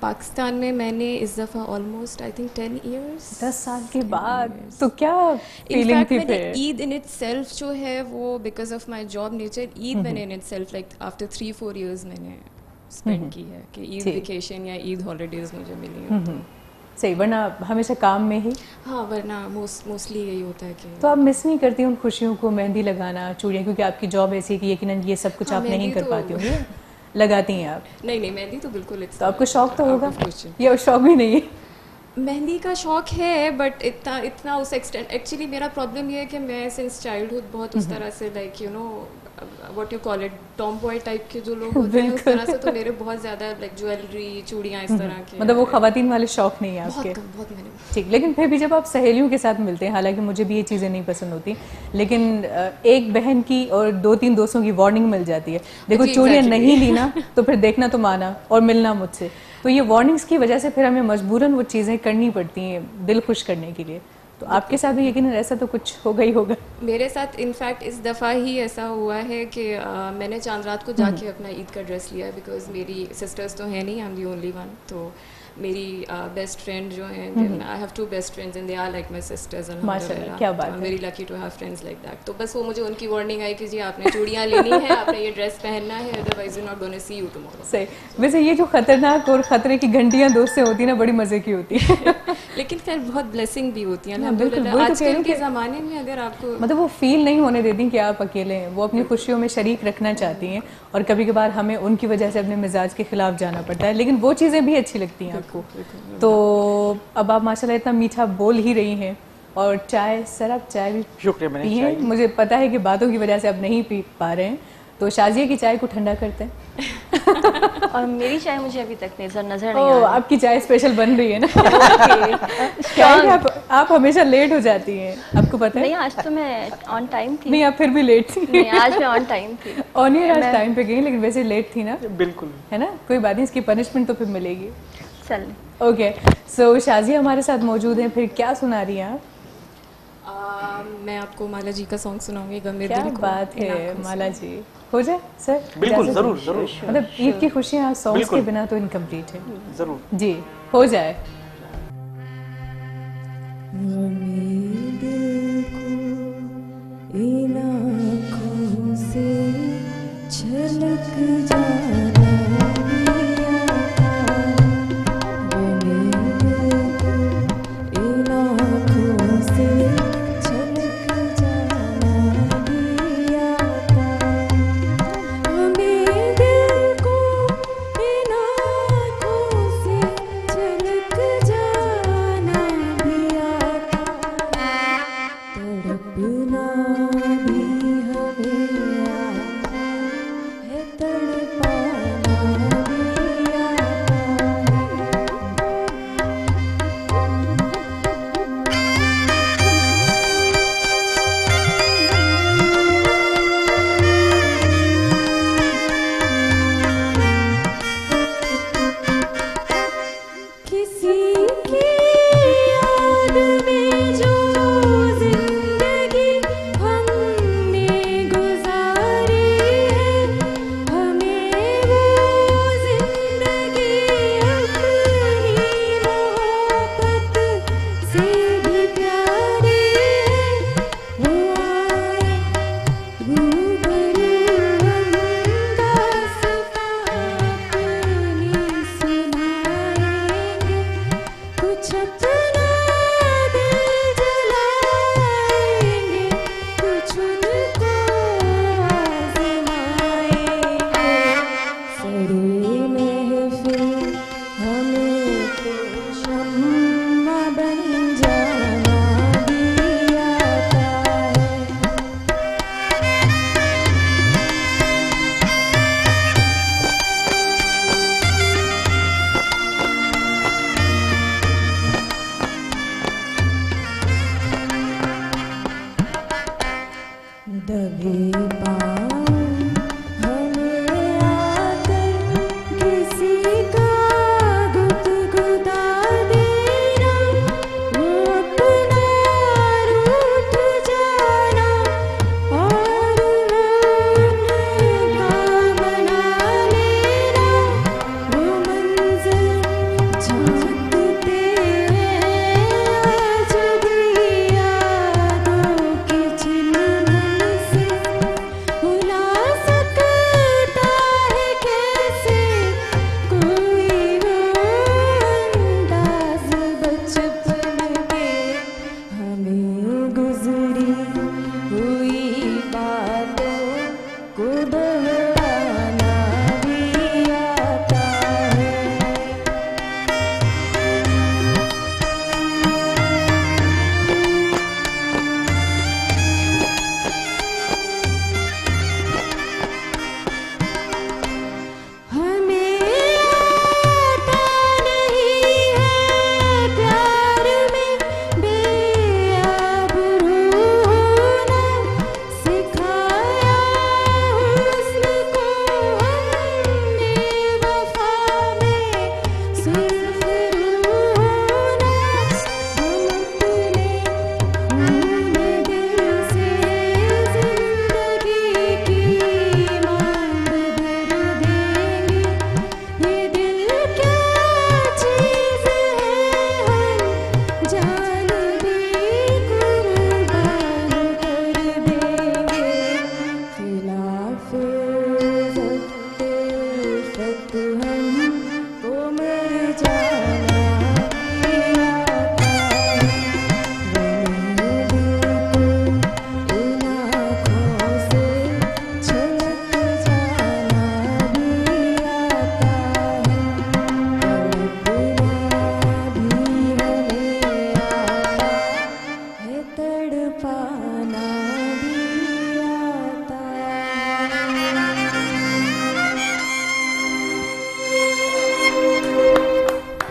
पाकिस्तान में मैंने इस दफ़ा ऑलमोस्ट आई थिंक 10 ईयर्स, 10 साल के बाद। तो क्या फीलिंग थी फिर? ईद इन इटसेल्फ जो है वो because of my job nature, Eid मैंने in itself like after 3-4 years मैंने स्पेंड की है कि ईद वेकेशन या ईद हॉलीडेज मुझे मिली है। सही, वरना हमेशा काम में ही। हाँ, वरना मोस्टली यही होता है कि तो आप मिस नहीं करती उन खुशियों को, मेहंदी लगाना, चूड़ियाँ, क्योंकि आपकी जॉब ऐसी है कि यकीनन ये सब कुछ हाँ, आप नहीं मेहंदी कर तो- पाती होंगी, लगाती हैं आप? नहीं, मेहंदी तो बिल्कुल तो आपको शौक तो out होगा, of question। या शौक भी नहीं है? मेहंदी का शौक है, बट इतना उस एक्सटेंट, एक्चुअली मेरा प्रॉब्लम ये है कि मैं सिंस चाइल्डहुड बहुत उस तरह से like you know what you call it Tom boy type के जो लोग होते हैं उस तरह से, तो मेरे बहुत ज़्यादा लाइक ज्वेलरी, चूड़ियाँ इस तरह के, मतलब वो खवातीन वाले शौक नहीं है आपके? बहुत मैंने ठीक, लेकिन फिर भी जब आप सहेलियों के साथ मिलते हैं, हालांकि मुझे भी ये चीज़ें नहीं पसंद होती, लेकिन एक बहन की और 2-3 दोस्तों की वार्निंग मिल जाती है, देखो जी, चूड़ियाँ exactly। नहीं ली ना तो फिर देखना तो माना और मिलना मुझसे। तो ये वार्निंग्स की वजह से फिर हमें मजबूरन वो चीज़ें करनी पड़ती हैं दिल खुश करने के लिए। तो आपके साथ भी यकीनन ऐसा तो कुछ होगा ही होगा। मेरे साथ इनफैक्ट इस दफ़ा ही ऐसा हुआ है कि मैंने चांद रात को जाके अपना ईद का ड्रेस लिया, बिकॉज मेरी सिस्टर्स तो हैं नहीं, I am the only one. तो मेरी बेस्ट फ्रेंड जो हैं, I have 2 best friends and they are like my sisters, माशाल्लाह, क्या बात है। Very lucky to have friends like that. तो बस वो मुझे उनकी वार्निंग आई कि जी आपने चूड़ियाँ लेनी है, आपने ये ड्रेस पहनना है, otherwise you not gonna see you tomorrow. सही। वैसे ये जो खतरनाक और खतरे की घंटियां दोस्त से होती है ना, बड़ी मजे की होती है। लेकिन खैर बहुत ब्लेसिंग भी होती है ना, बिल्कुल, वही तो कह रही आजकल हूँ के कि- ज़माने में अगर आपको मतलब वो फील नहीं होने देती कि आप अकेले हैं, वो अपनी खुशियों में शरीक रखना चाहती हैं, और कभी कभार हमें उनकी वजह से अपने मिजाज के खिलाफ जाना पड़ता है, लेकिन वो चीज़ें भी अच्छी लगती हैं आपको। तो अब आप माशाल्लाह इतना मीठा बोल ही रही हैं, और चाय, सर आप चाय भी शुक्रिया, मैंने पिए? चाय मुझे पता है कि बातों की वजह से आप नहीं पी पा रहे हैं, तो शाजिया की चाय को ठंडा करते हैं। और मेरी चाय मुझे अभी तक नजर नहीं ओ, आ रही। आपकी चाय स्पेशल बन रही है ना? क्या है कि आप हमेशा लेट हो जाती हैं, आपको पता है? नहीं, आज तो मैं ऑन टाइम थी। नहीं, आप फिर भी लेट थी। नहीं, आज मैं ऑन टाइम थी। ऑन ईयर आज टाइम पे गई, लेकिन वैसे लेट थी ना, बिल्कुल। है ना? कोई बात नहीं, इसकी पनिशमेंट तो फिर मिलेगी। चल, ओके, सो शाजिया हमारे साथ मौजूद हैं, फिर क्या सुना रही हैं आप? मैं आपको माला जी का सॉन्ग सुनाऊंगी, गम क्या दिल को बात इन है, आँखों से। माला जी। हो जाए सर? बिल्कुल, इजाज़त जरूर है? जरूर मतलब ईद की खुशियाँ सॉन्ग्स के बिल्कुल। बिना तो इनकम्प्लीट है। जरूर। जी, हो जाए। वो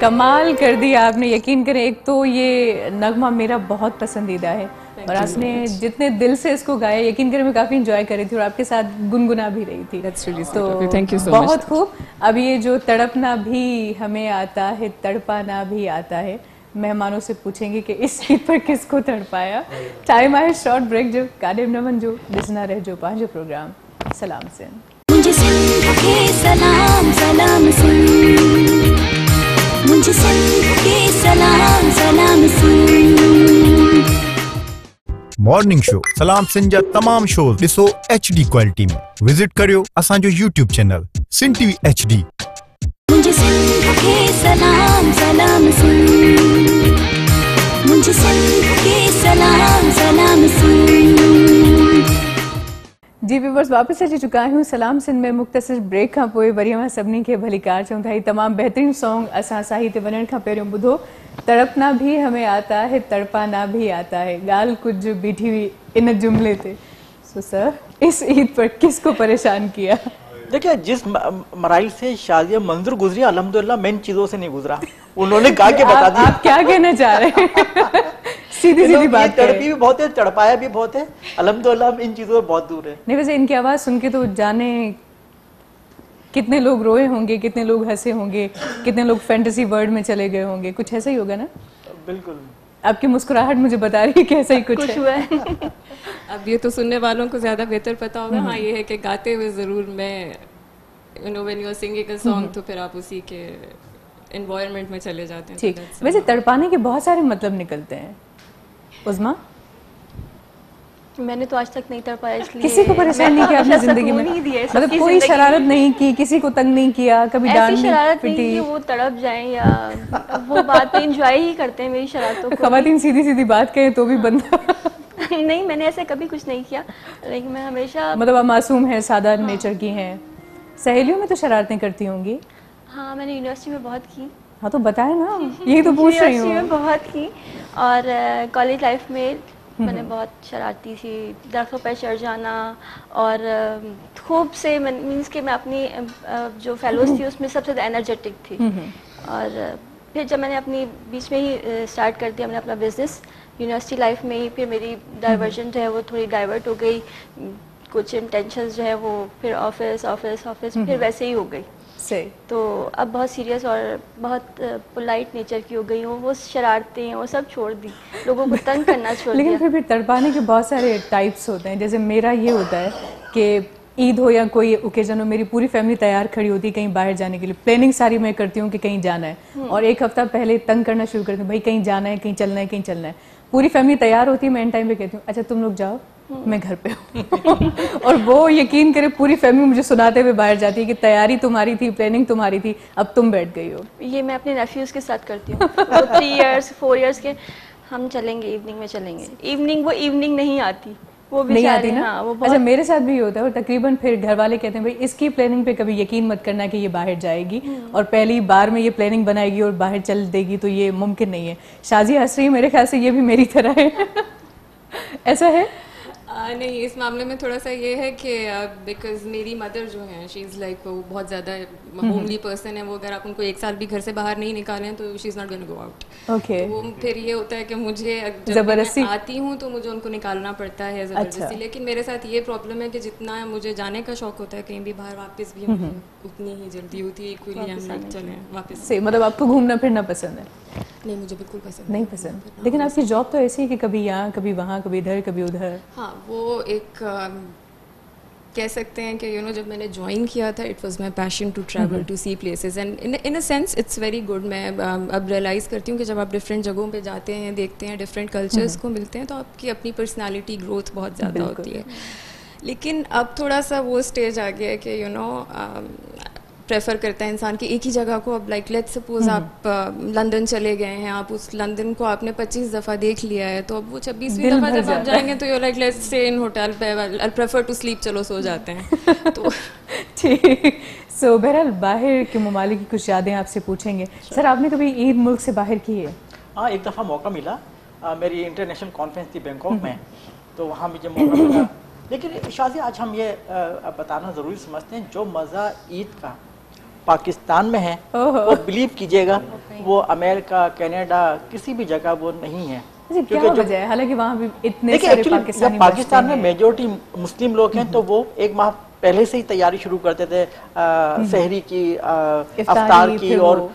कमाल कर दिया आपने, यकीन करें। एक तो ये नगमा मेरा बहुत पसंदीदा है और आपने जितने दिल से इसको गाया, यकीन करें मैं काफ़ी इंजॉय कर रही थी और आपके साथ गुनगुना भी रही थी। That's really sweet तो of you. Thank you so much. बहुत खूब। अब ये जो तड़पना भी हमें आता है, तड़पाना भी आता है, मेहमानों से पूछेंगे कि इस गीत पर किसको तड़पाया। टाइम आया शॉर्ट ब्रेक जो कादिम नमन जो लिसना रह जो पांचो प्रोग्राम सलाम सिंध। मुझे सिंध के सलाम सलाम सिंध, मुझे सिंध के सलाम सलाम सिंध। मॉर्निंग शो सलाम सिंध जा तमाम शोज ॾिसो HD क्वालिटी में। विजिट करियो असांजो YouTube चैनल सिन TV HD। मुझे सिंध के सलाम सलाम सिंध, मुझे सिंध के सलाम सलाम सिंध। जी व्यूवर्स, वापस अची चुका हूँ सलाम सिंध में। मुख़्तसर ब्रेक खां पोइ वरी मां सभिनी खे भलीकार चऊं था। ही तमामु बहितरीन सॉन्ग असां साही ते वञण खां पहिरियों ॿुधो। तड़पना भी हमें आता है, तड़पाना भी आता है। ॻाल्हि कुछ बीठी हुई इन जुमले थे। सो सर, इस ईद पर किसको परेशान किया? देखिए, जिस मराइल से शादिया मंजूर गुजरी, अल्हम्दुलिल्लाह मैं इन चीजों से नहीं गुजरा। उन्होंने गा के बता दिया। आप क्या कहना चाह रहे हैं? सीधी सीधी बात है। तड़पी भी बहुत है, तड़पाया भी बहुत है। अल्हम्दुलिल्लाह हम इन चीजों से बहुत दूर है। नहीं, वैसे इनकी आवाज सुन के तो जाने कितने लोग रोए होंगे, कितने लोग हंसे होंगे, कितने लोग फैंटेसी वर्ल्ड में चले गए होंगे। कुछ ऐसा ही होगा ना? बिल्कुल। आपकी मुस्कुराहट मुझे बता रही है कि ऐसा ही कुछ हुआ है। अब ये तो सुनने वालों को ज़्यादा बेहतर पता होगा। हाँ, ये है कि गाते हुए ज़रूर मैं when you are singing a song तो फिर आप उसी के एनवायरनमेंट में चले जाते हैं। ठीक। वैसे तड़पाने के बहुत सारे मतलब निकलते हैं। उज़मा, मैंने तो आज तक नहीं तड़पाया, इसलिए किसी को परेशान नहीं किया अपनी जिंदगी में? मतलब कोई शरारत नहीं की, किसी को तंग नहीं किया, कभी डांट ऐसी शरारत नहीं पिटी? कि वो तड़प जाएं या वो बात एंजॉय ही करते हैं मेरी शरारतों को। खवातीन सीधी सीधी बात कहें तो भी बंदा नहीं, मैंने ऐसे कभी कुछ नहीं किया, लेकिन मैं हमेशा मतलब आप मासूम है, सादा नेचर की हैं। सहेलियों में तो शरारतें करती होंगी? हाँ, मैंने यूनिवर्सिटी में बहुत की। हाँ तो बताए ना, यही तो पूछ रही हूँ। यूनिवर्सिटी में बहुत की और कॉलेज लाइफ में मैंने बहुत शरारती थी। दरख्तों पर चढ़ जाना और खूब से मीन्स कि मैं अपनी जो फेलोज थी उसमें सबसे ज़्यादा एनर्जेटिक थी। और फिर जब मैंने अपनी बीच में ही स्टार्ट कर दिया मैंने अपना बिजनेस यूनिवर्सिटी लाइफ में ही, फिर मेरी डाइवर्जन जो है वो थोड़ी डाइवर्ट हो गई। कुछ इंटेंशंस जो है वो फिर ऑफिस ऑफिस ऑफिस फिर वैसे ही हो गई। सही। तो अब बहुत सीरियस और बहुत पोलाइट नेचर की हो गई हूँ। वो शरारतें वो सब छोड़ दी, लोगों को तंग करना छोड़ लेकिन दिया। फिर भी तड़पाने के बहुत सारे टाइप्स होते हैं। जैसे मेरा ये होता है कि ईद हो या कोई ओकेजन हो, मेरी पूरी फैमिली तैयार खड़ी होती है कहीं बाहर जाने के लिए। प्लानिंग सारी मैं करती हूँ कि कहीं जाना है और एक हफ्ता पहले तंग करना शुरू करती हूँ, भाई कहीं जाना है, कहीं चलना है, कहीं चलना है। पूरी फैमिली तैयार होती है, मैं एंड टाइम पे कहती हूँ अच्छा तुम लोग जाओ, मैं घर पे हूँ। और वो यकीन करे पूरी फैमिली मुझे सुनाते हुए बाहर जाती है कि तैयारी तुम्हारी थी, प्लानिंग तुम्हारी थी, अब तुम बैठ गई हो। ये मैं अपने नेफ्यूज के साथ करती हूँ। वो 3 इयर्स 4 इयर्स के, हम चलेंगे इवनिंग में चलेंगे। इवनिंग वो इवनिंग नहीं आती, वो नहीं आती ना। हाँ, वो अच्छा मेरे साथ भी होता है और तकरीबन फिर घर वाले कहते हैं भाई इसकी प्लानिंग पे कभी यकीन मत करना कि ये बाहर जाएगी और पहली बार में ये प्लानिंग बनाएगी और बाहर चल देगी, तो ये मुमकिन नहीं है। शाजी हंस रही है, मेरे ख्याल से ये भी मेरी तरह है। ऐसा है? नहीं, इस मामले में थोड़ा सा ये है कि बिकॉज मेरी मदर जो है शी इज़ लाइक वो बहुत ज़्यादा होमली पर्सन है। वो अगर आप उनको 1 साल भी घर से बाहर नहीं निकालें तो she is not gonna go out. Okay. तो वो फिर ये होता है कि मुझे जब जबरदस्ती मैं आती हूँ तो मुझे उनको निकालना पड़ता है ज़बरदस्ती। अच्छा। लेकिन मेरे साथ ये प्रॉब्लम है कि जितना मुझे जाने का शौक होता है कहीं भी बाहर वापस भी उतनी ही जल्दी होती है। इक्वली हम लोग चले वापस से। मतलब आपको घूमना फिरना पसंद है? नहीं, मुझे बिल्कुल पसंद नहीं पसंद। लेकिन आपकी जॉब तो ऐसी है कि कभी यहाँ कभी वहाँ, कभी इधर कभी उधर। हाँ, वो एक कह सकते हैं कि जब मैंने ज्वाइन किया था it was my passion to travel to see places and in a sense it's very good. मैं अब रियलाइज़ करती हूँ कि जब आप डिफरेंट जगहों पे जाते हैं, देखते हैं, डिफरेंट कल्चर्स को मिलते हैं तो आपकी अपनी पर्सनालिटी ग्रोथ बहुत ज़्यादा होती है। लेकिन अब थोड़ा सा वो स्टेज आ गया है कि प्रेफर करता है इंसान कि एक ही जगह को। अब लाइक लेट्स सपोज आप लंदन चले गए हैं, आप उस लंदन को आपने 25 दफ़ा देख लिया है, तो अब वो 26वीं दफ़ा जब आप जाएंगे तो you like let's stay in hotel पे, आई प्रेफर टू स्लीप, चलो सो जाते हैं। तो ठीक। सो बहरहाल बाहर के ममालिक की कुछ यादें आपसे पूछेंगे। सर आपने कभी ईद मुल्क से बाहर की है? हाँ, एक दफ़ा मौका मिला। मेरी इंटरनेशनल कॉन्फ्रेंस थी बैंकॉक में, तो वहाँ मुझे मौका मिला। लेकिन शादी आज हम ये बताना ज़रूरी समझते हैं जो मज़ा ईद का पाकिस्तान में है, वो बिलीव कीजिएगा वो अमेरिका, कनाडा, किसी भी जगह वो नहीं है। क्या वजह है? हालांकि वहाँ भी इतने सारे पाकिस्तानी पाकिस्तान में मेजोरिटी मुस्लिम लोग हैं, तो वो एक माह पहले से ही तैयारी शुरू करते थे सहरी की, अफ्तार की और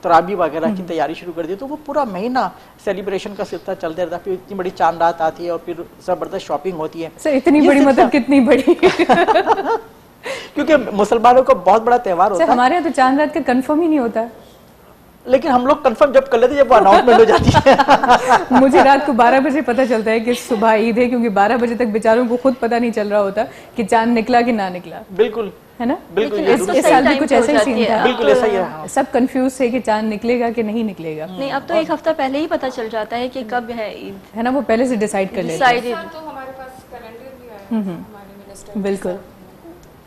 तराबी वगैरह की तैयारी शुरू कर दी। तो वो पूरा महीना सेलिब्रेशन का सिलसिला चलते रहता, फिर इतनी बड़ी चांद रात आती है और फिर जबरदस्त शॉपिंग होती है। सर इतनी बड़ी मतलब कितनी बड़ी? क्योंकि मुसलमानों को बहुत बड़ा त्योहार होता है। हमारे यहाँ तो चांद रात का कंफर्म ही नहीं होता, लेकिन हम लोग कंफर्म जब कर लेते जब वो अनाउंसमेंट हो जाती है। मुझे रात को 12 बजे पता चलता है कि सुबह ईद है, क्योंकि 12 बजे तक बेचारों को खुद पता नहीं चल रहा होता कि चांद निकला कि ना निकला। बिल्कुल है ना? बिल्कुल इस साल भी कुछ ऐसा ही सीन था। बिल्कुल ऐसा ही है। सब कंफ्यूज है कि चांद निकलेगा कि नहीं निकलेगा। नहीं, अब तो एक हफ्ता पहले ही पता चल जाता है कि कब है ईद, है ना? वो पहले से डिसाइड कर लेते हैं। तो हमारे पास कैलेंडर भी आया है हमारे मिनिस्टर। बिल्कुल,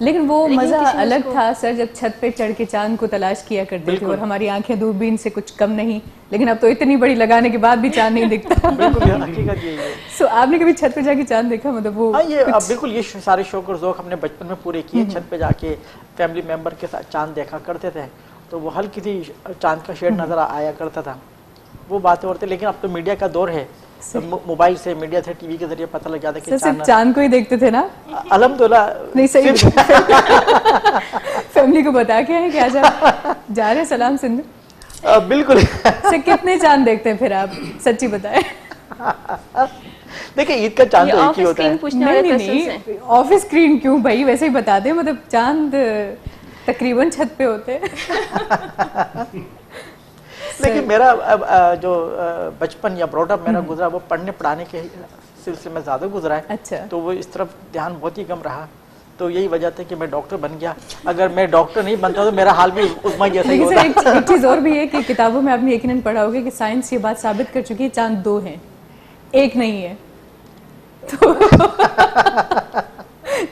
लेकिन वो मजा अलग था सर, जब छत पे चढ़ के चांद को तलाश किया करते थे और हमारी आंखें दूरबीन से कुछ कम नहीं। लेकिन अब तो इतनी बड़ी लगाने के बाद भी चांद नहीं दिखता। बिल्कुल हकीकत यही है। सो आपने कभी छत पे जाके चांद देखा? मतलब वो ये बिल्कुल ये सारे शौक और ज़ौक हमने बचपन में पूरे किए। छत पे जाके फैमिली मेंबर के साथ चांद देखा करते थे, तो वो हल्की सी चांद का शेड नजर आया करता था, वो बातें होती। लेकिन अब तो मीडिया का दौर है, मोबाइल से, मीडिया से, टीवी के जरिए पता लग जाता है कि सिर्फ चांद को ही देखते थे ना? अल्हम्दुलिल्लाह। नहीं सही फैमिली को बता के हैं कि आज आप जा रहे हैं सलाम सिंध? बिल्कुल। से कितने चांद देखते हैं फिर आप, सच्ची बताएं? देखिए ईद का चांद तो एक ही होता है। नहीं, ऑफिस स्क्रीन क्यों भाई, वैसे ही बता दें। मतलब चांद तकरीबन छत पे होते हैं। लेकिन मेरा जो बचपन या ब्रॉडअप मेरा गुजरा वो पढ़ने पढ़ाने के सिलसिले में ज्यादा गुजरा है। अच्छा। तो वो इस तरफ ध्यान बहुत ही कम रहा, तो यही वजह थी कि मैं डॉक्टर बन गया। अगर मैं डॉक्टर नहीं बनता तो मेरा हाल भी उस्मा जैसा ही होता। एक चीज और भी है कि किताबों में आपने यकीनन पढ़ा होगा कि साइंस ये बात साबित कर चुकी है चांद 2 हैं, एक नहीं है। तो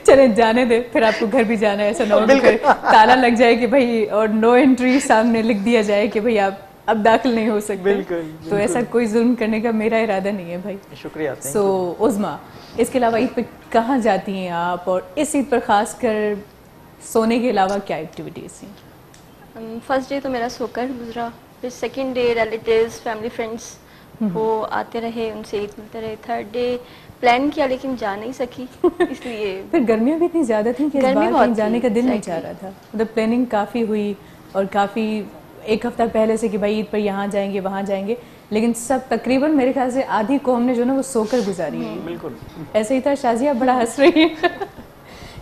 चले जाने दे, फिर आपको घर भी जाना है, ऐसा ना हो कि ताला लग जाए कि भाई और नो एंट्री सामने लिख दिया जाए कि भाई आप अब दाखिल नहीं हो सकते। बिल्कुल, तो ऐसा कोई जुल्म करने का मेरा इरादा नहीं है भाई। शुक्रिया। सो उज़मा, इसके अलावा ईद पे कहाँ जाती हैं आप, और इस ईद पर खास कर सोने के अलावा क्या एक्टिविटीज थी? फर्स्ट डे तो मेरा सोकर गुजरा, फिर second day relatives, family, friends वो आते रहे, उनसे ईद मिलते रहे। थर्ड डे प्लान किया लेकिन जा नहीं सकी, इसलिए फिर गर्मियाँ भी इतनी ज़्यादा थी कि इस बार कहीं जाने का दिल नहीं चाह रहा था। मतलब प्लानिंग काफ़ी हुई और काफ़ी एक हफ्ता पहले से कि भाई ईद पर यहाँ जाएंगे वहाँ जाएंगे, लेकिन सब तकरीबन मेरे ख्याल से आधी कौम ने जो ना वो सोकर गुजारी है। बिल्कुल ऐसे ही था। शाजिया बड़ा हंस रही है।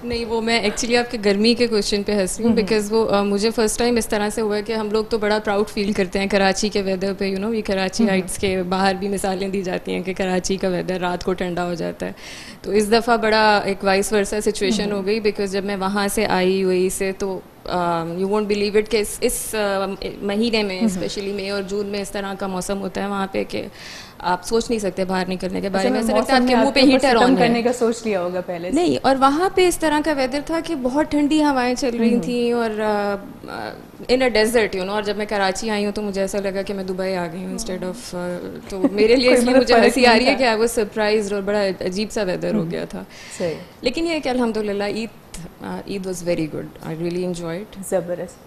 नहीं, वो मैं एक्चुअली आपके गर्मी के क्वेश्चन पे हंस रही हूँ, बिकॉज वो मुझे फर्स्ट टाइम इस तरह से हुआ कि हम लोग तो बड़ा प्राउड फील करते हैं कराची के वेदर पे, यू नो, ये कराची हाइट्स के बाहर भी मिसालें दी जाती हैं कि कराची का वेदर रात को ठंडा हो जाता है। तो इस दफ़ा बड़ा एक वाइस वर्सा सिचुएशन हो गई, बिकॉज जब मैं वहाँ से आई हुई से तो यू वोंट बिलीव इट कि इस महीने में स्पेशली मई और जून में इस तरह का मौसम होता है वहाँ पे कि आप सोच नहीं सकते बाहर निकलने के बारे में। ऐसा लगता है आपके मुंह पे हीटर ऑन करने का सोच लिया होगा पहले से। नहीं, और वहाँ पे इस तरह का वेदर था कि बहुत ठंडी हवाएं चल रही थी और इन अ डेजर्ट, यू नो। और जब मैं कराची आई हूँ तो मुझे ऐसा लगा कि मैं दुबई आ गई हूँ इंस्टेड ऑफ, तो मेरे लिए इसलिए मुझे हंसी आ रही है कि आई वाज सरप्राइज्ड और बड़ा अजीब सा वेदर हो गया था। लेकिन ये कि अल्हम्दुलिल्लाह Eid was very good, I really enjoyed. जबरदस्त।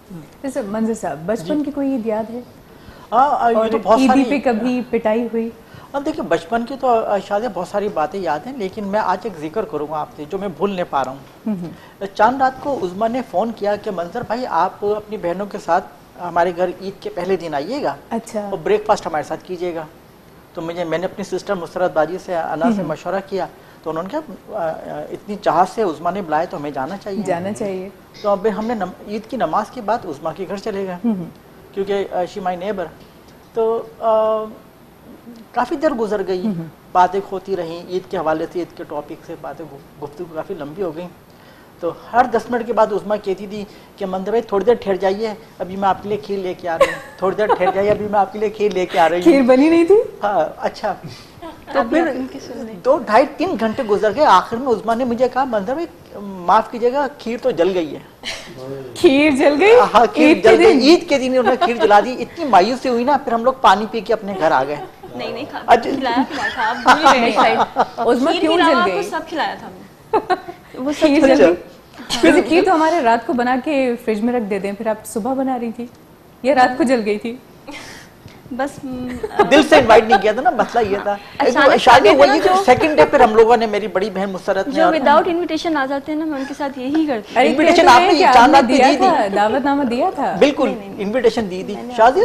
जैसे मंजर साहब, बचपन की कोई ईद याद है? ये तो बहुत ईदी पे कभी पिटाई हुई? अब देखिए बचपन की तो शायद बहुत सारी बातें याद हैं, लेकिन मैं आज एक जिक्र करूंगा आपसे जो मैं भूल नहीं पा रहा हूँ। चांद रात को उज़मा ने फ़ोन किया कि मंजर भाई आप अपनी बहनों के साथ हमारे घर ईद के पहले दिन आइएगा। अच्छा। और ब्रेकफास्ट हमारे साथ कीजिएगा। तो मैंने अपनी सिस्टर मुसरत बाजी से, अना से मशवरा किया, तो उन्होंने कहा इतनी चाहत से उज़मा ने बुलाया तो हमें जाना चाहिए। तो अब हमने ईद की नमाज के बाद उज़मा के घर चले गए, क्योंकि शी माई नेबर। तो काफ़ी देर गुजर गई, बातें होती रहीं ईद के हवाले से, ईद के टॉपिक से बातें, गुफ्तगू काफ़ी लंबी हो गई। तो हर 10 मिनट के बाद उज़मा कहती थी कि मंदर भाई थोड़ी देर ठहर जाइए, अभी मैं आपके लिए खीर लेके आ रही हूँ, थोड़ी देर ठहर जाइए, अभी मैं आपके लिए खीर लेके आ रही हूँ। खीर बनी नहीं थी? हाँ। अच्छा। तो फिर 2-2.5-3 घंटे गुजर गए। आखिर में उज़मा ने मुझे कहा मंदर भाई माफ़ कीजिएगा, खीर तो जल गई है। खीर जल गई? हाँ, खीर जल गई। ईद के दिन उन्होंने खीर जला दी। इतनी मायूसी हुई ना, फिर हम लोग पानी पी के अपने घर आ गए। नहीं खिलाया था, आप भूल गए शायद। उज़मा क्यों जल गई? सब खिलाया था। वो खीर जल गई। फिर खीर तो हमारे रात को बना के फ्रिज में रख देते हैं, फिर आप सुबह बना रही थी या रात को जल गई थी? बस दिल से इनवाइट नहीं किया था ना, मसला ये था। अचानक शादी आ गए थे हुई ना, सेकंड डे पर हम लोगों ने, मेरी बड़ी बहन मुसरत ने, जो विदाउट इनविटेशन आ जाते हैं ना, मैं उनके साथ यही करती हूँ। इनविटेशन आपने चांद रात पे दी थी, दावतनामा दिया था? बिल्कुल इनविटेशन दी थी। शादी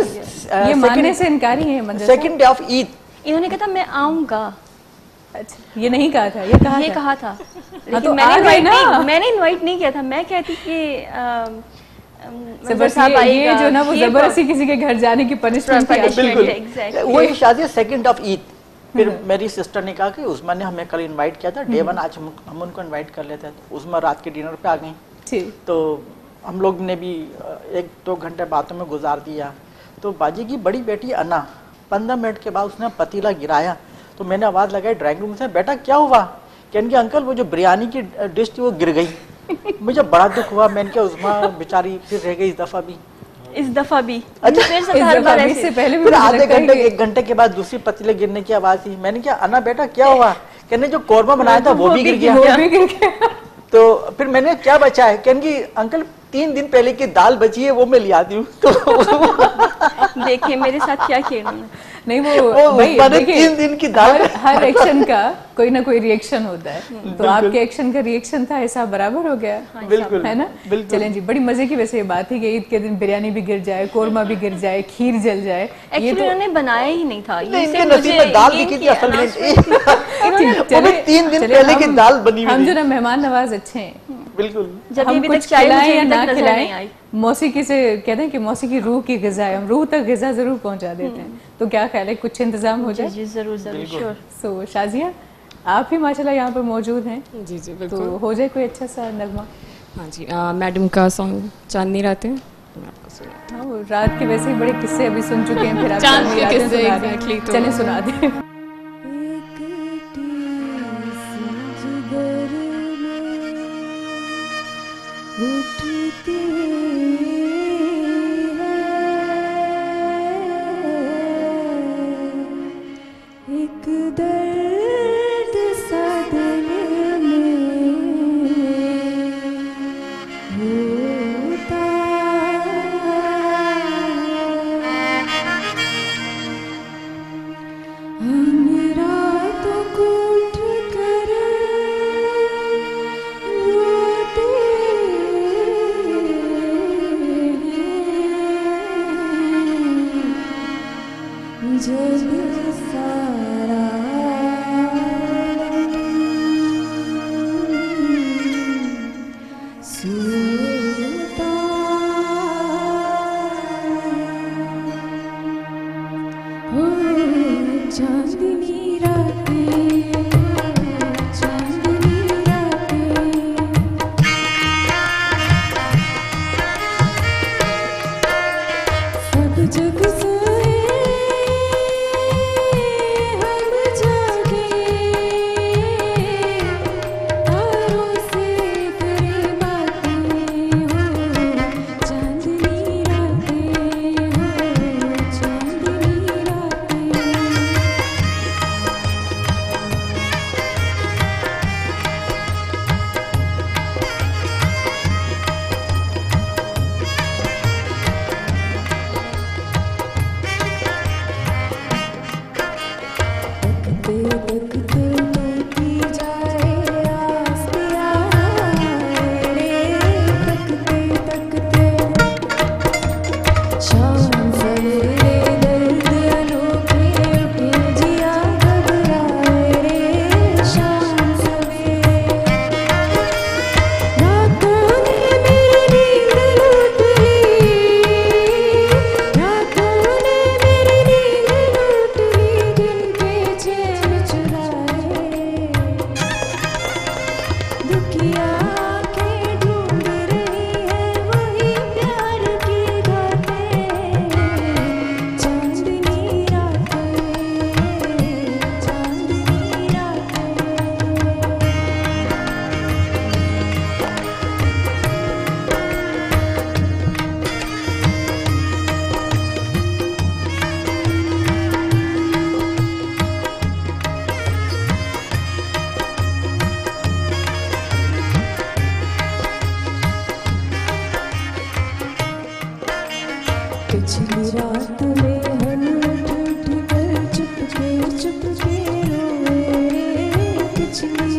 ये मानने से इनकारी है मंजर? सेकंड डे ऑफ ईद इन्होंने कहा था मैं आऊंगा। अच्छा, ये नहीं कहा था, ये कहा ये था? कहा था, तो लेकिन मैंने इनवाइट नहीं किया था। मैं कहती कि ये जो ना वो जबरदस्ती किसी के घर जाने की पनिशमेंट थी। बिल्कुल वही शादी सेकंड ऑफ ईद। फिर मेरी सिस्टर ने कहा कि उस्मा ने हमें कल इनवाइट किया था, डे 1 आज हम उनको इनवाइट कर लेते हैं। तो उस्मा रात के डिनर पे आ गई, तो हम लोग ने भी 1-2 घंटे बातों में गुजार दिया। तो बाजी की बड़ी बेटी अन्ना 15 मिनट के बाद उसने पतीला गिराया, तो मैंने आवाज़ लगाई ड्राइंग रूम से, बेटा क्या हुआ? कहने के अंकल वो जो बिरयानी की डिश थी वो गिर गई। मुझे बड़ा दुख हुआ। मैंने क्या उस्मा बेचारी फिर रह गई इस दफा भी। अच्छा, इससे पहले भी फिर आधे घंटे 1 घंटे के बाद दूसरी पतीले गिरने की आवाज थी। मैंने क्या अन्ना बेटा क्या हुआ? कहने जो कौरमा बनाया था वो भी गिर गया। तो फिर मैंने क्या बचा है? कहने की अंकल 3 दिन पहले की दाल बची है वो मैं ले आती हूँ। तो देखिए मेरे साथ क्या खेलना है। नहीं वो भाई 3 दिन की दाल, हर एक्शन का कोई ना कोई रिएक्शन होता है, तो आपके एक्शन का रिएक्शन था, ऐसा बराबर हो गया। बिल्कुल है ना? चलें जी, बड़ी मजे की वैसे ये बात थी कि ईद के दिन बिरयानी भी गिर जाए, कोरमा भी गिर जाए, खीर जल जाए। एक्चुअली उन्होंने बनाया ही नहीं था, इनके नसीब में दाल लिखी थी असल में। 3 दिन पहले की दाल बनी हुई। हम जो ना मेहमान नवाज अच्छे हैं, बिल्कुल। जब हम भी कुछ खिलाएं या ना खिलाएं, मौसीकी से कहते हैं कि मौसीकी रूह की ग़िज़ा है, हम रूह तक ग़िज़ा जरूर पहुंचा देते हैं। तो क्या ख्याल है, कुछ इंतजाम हो जाए? जी जरूर श्योर। सो शाजिया आप भी माशाल्लाह यहाँ पर मौजूद हैं, जी जी बिल्कुल। तो हो जाए कोई अच्छा सा नगमा। हाँ जी, मैडम का सॉन्ग चांदनी रातें मैं आपको सुनाती हूँ। हाँ, रात के वैसे ही बड़े किस्से अभी सुन चुके हैं, फिर आप चांद चांदनी के रातें किस्से सुना दें। exactly, तो- चलें सुना दें।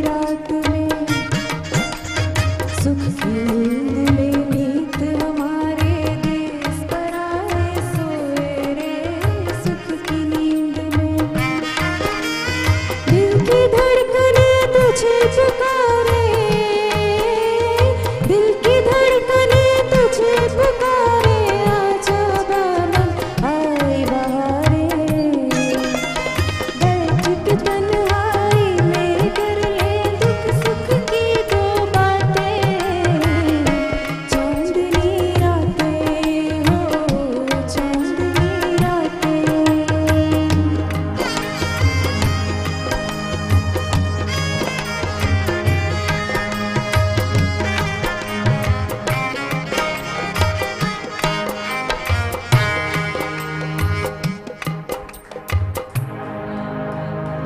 रात में सुख की नींद में नीत हमारे देश पर आए सोए रे सुख की नींद में दिल की धड़कने तुझे पुकारे दिल की धड़कने तुझे पुकारे आजा बानम आई बहारे बैठ के तन्हाई में कर ले दुख सुख की दो बातें चांदनी रातें हो चांदनी रातें